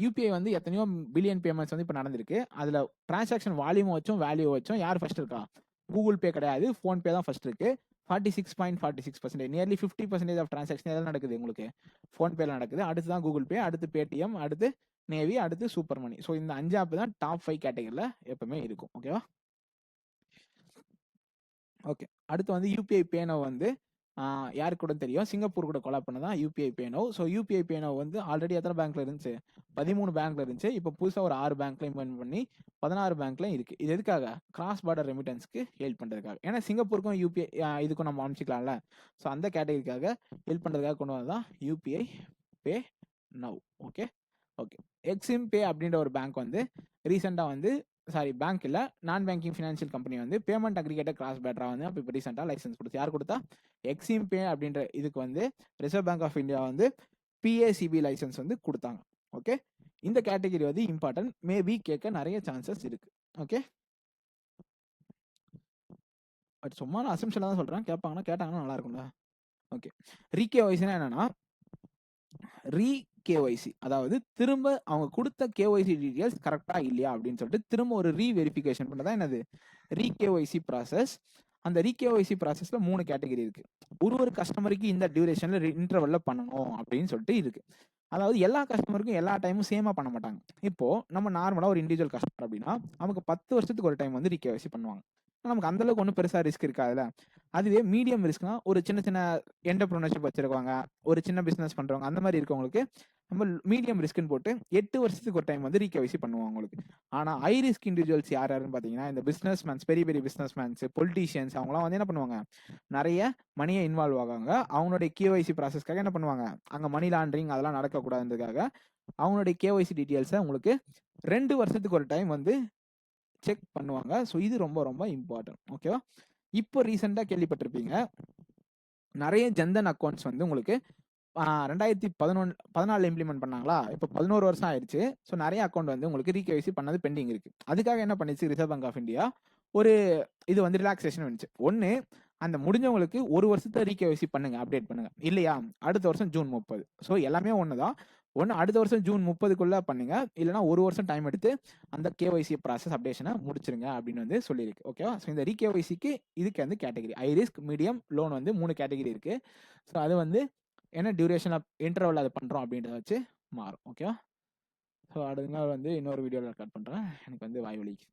யூபிஐ வந்து எத்தனையோ பில்லியன் பேமெண்ட்ஸ் வந்து இப்போ நடந்திருக்கு. அதில் டிரான்சாக்ஷன் வால்யூம் வச்சும் வேல்யூ வச்சும் யார் ஃபர்ஸ்ட் இருக்கா? கூகுள் பே கிடையாது, ஃபோன்பே தான் ஃபர்ஸ்ட் இருக்கு. 46.46%, நியர்லி 50% ஆஃப் டிரான்சாக்ஷன் எதாவது நடக்குது உங்களுக்கு ஃபோன்பேல நடக்குது. அடுத்து தான் கூகுள் பே, அடுத்து பேடிஎம், அடுத்து நேவி, அடுத்து சூப்பர் மணி. ஸோ இந்த 5 ஆப் தான் டாப் 5 கேட்டகரியில் எப்பவுமே இருக்கும். ஓகேவா? ஓகே, அடுத்து வந்து யூபிஐ பேனோ வந்து யாருக்கு கூட தெரியும், சிங்கப்பூர் கூட கொலாப் பண்ணதான் யூபிஐ பேனோ. ஸோ யூபிஐ பேனோ வந்து ஆல்ரெடி எத்தனை பேங்க்ல இருந்துச்சு? 13 பேங்க்ல இருந்துச்சு. இப்போ புதுசாக ஒரு 6 பேங்க்ல இம்ப்ளிமெண்ட் பண்ணி 16 பேங்க்ல இருக்கு. இது எதுக்காக? கிராஸ் பார்டர் ரெமிட்டன்ஸ்க்கு ஹெல்ப் பண்ணுறதுக்காக. ஏன்னா சிங்கப்பூருக்கும் யூபிஐ இதுக்கும் நம்ம அனுப்பிச்சிக்கலாம்ல. ஸோ அந்த கேட்டகரிக்காக ஹெல்ப் பண்ணுறதுக்காக கொண்டு வந்ததான் UPI pay now. Okay okay Exim pay அப்படின்ற ஒரு பேங்க் வந்து ரீசெண்டாக வந்து பேங்க் இல்லை, நான் பேங்கிங் ஃபினான்ஷியல் கம்பெனி வந்து பேமெண்ட் அக்ரிகேட்டர் கிராஸ் பேட்டரா வந்து அப்போ இப்போ ரீசெண்டாக லைசன்ஸ் கொடுத்து, யார் கொடுத்தா? எக்ஸிம் பே அப்படின்ற இதுக்கு வந்து ரிசர்வ் பேங்க் ஆஃப் இந்தியா வந்து பிஏசிபி லைசன்ஸ் வந்து கொடுத்தாங்க. ஓகே, இந்த கேட்டகரி வந்து இம்பார்ட்டன்ட், மேபி கேட்க நிறைய சான்சஸ் இருக்கு. ஓகே, பட் சும்மா நான் அசம்ஷனாக தான் சொல்கிறேன், கேட்டாங்கன்னா நல்லா இருக்கும்ல. ஓகே, ரீகேஒய்சினா என்னன்னா, கேஒய்சி, அதாவது திரும்ப அவங்க கொடுத்த கேஒய்சி டீடைல்ஸ் கரெக்டா இல்லையா அப்படின்னு சொல்லிட்டு திரும்ப ஒரு ரீவெரிஃபிகேஷன் பண்ணதான் என்னது ரீகேஒய்சி ப்ராசஸ். அந்த ரீகேஒய்சி ப்ராசஸ்ல 3 கேட்டகரி இருக்கு. ஒரு கஸ்டமருக்கு இந்த டியூரேஷன்ல இன்டர்வல்ல பண்ணணும் அப்படின்னு சொல்லிட்டு இருக்கு. அதாவது எல்லா கஸ்டமருக்கும் எல்லா டைமும் சேமா பண்ண மாட்டாங்க. இப்போ நம்ம நார்மலா ஒரு இண்டிவிஜுவல் கஸ்டமர் அப்படின்னா நமக்கு 10 வருஷத்துக்கு ஒரு டைம் வந்து ரீகேஒய்சி பண்ணுவாங்க. நமக்கு அந்த அளவுக்கு ஒன்றும் பெருசா ரிஸ்க் இருக்காதுல்ல. அதுவே மீடியம் ரிஸ்க்னா ஒரு சின்ன என்டர்பிரினர்ஷிப் வச்சிருக்காங்க, ஒரு சின்ன பிசினஸ் பண்றவங்க, அந்த மாதிரி இருக்கவங்களுக்கு நம்ம மீடியம் ரிஸ்க்னு போட்டு 8 வருஷத்துக்கு ஒரு டைம் வந்து ரீகேஒய்சி பண்ணுவாங்க அவங்களுக்கு. ஆனா ஹை ரிஸ்க் இண்டிவிஜுவல்ஸ் யாருன்னு பாத்தீங்கன்னா இந்த பிசினஸ் மேன்ஸ், பெரிய பெரிய பிசினஸ் மேன்ஸ், பொலிட்டீஷியன்ஸ், அவங்களாம் வந்து என்ன பண்ணுவாங்க? நிறைய மணியை இன்வால்வ் ஆகாங்க. அவங்களுடைய கேஒய்சி ப்ராசஸ்க்காக என்ன பண்ணுவாங்க? அங்க மணி லாண்டரிங் அதெல்லாம் நடக்கக்கூடாதுன்றதுக்காக அவங்களுடைய கேஒய்சி டீட்டெயில்ஸை உங்களுக்கு 2 வருஷத்துக்கு ஒரு டைம் வந்து செக் பண்ணுவாங்க. ஸோ இது ரொம்ப ரொம்ப இம்பார்ட்டன்ட். ஓகேவா? இப்போ ரீசெண்டாக கேள்விப்பட்டிருப்பீங்க, நிறைய ஜன்தன் அக்கௌண்ட்ஸ் வந்து உங்களுக்கு 2014 இம்ப்ளிமெண்ட் பண்ணாங்களா, இப்போ 11 வருஷம் ஆயிடுச்சு. ஸோ நிறைய அக்கௌண்ட் வந்து உங்களுக்கு ரீகேஒய்சி பண்ணது பெண்டிங் இருக்கு. அதுக்காக என்ன பண்ணிச்சு ரிசர்வ் பேங்க் ஆஃப் இந்தியா? ஒரு இது வந்து ரிலாக்ஸேஷன் வந்துச்சு. ஒன்று, அந்த முடிஞ்சவங்களுக்கு 1 வருஷத்தை ரீகேஒய்சி பண்ணுங்க, அப்டேட் பண்ணுங்க. இல்லையா, அடுத்த வருஷம் ஜூன் 30. ஸோ எல்லாமே ஒன்று தான். ஒன்று அடுத்த வருஷம் ஜூன் 30க்குள்ள பண்ணுங்க, இல்லைனா 1 வருஷம் டைம் எடுத்து அந்த கேஒய்சி ப்ராசஸ் அப்டேஷனை முடிச்சிருங்க அப்படின்னு வந்து சொல்லியிருக்கு. ஓகேவா? ஸோ இந்த ரீகேஒய்சிக்கு இதுக்கு வந்து category high risk, medium, loan வந்து 3 கேட்டகரி இருக்கு. ஸோ அது வந்து என்ன டியூரேஷன் ஆஃப் இன்டர்வல் அது பண்ணுறோம் அப்படின்றத வச்சு மாறும். ஓகேவா? ஸோ அடுத்த நாள் வந்து இன்னொரு வீடியோவில் ரெக்கார்ட் பண்ணுறேன். எனக்கு வந்து வாய் வலிக்கு.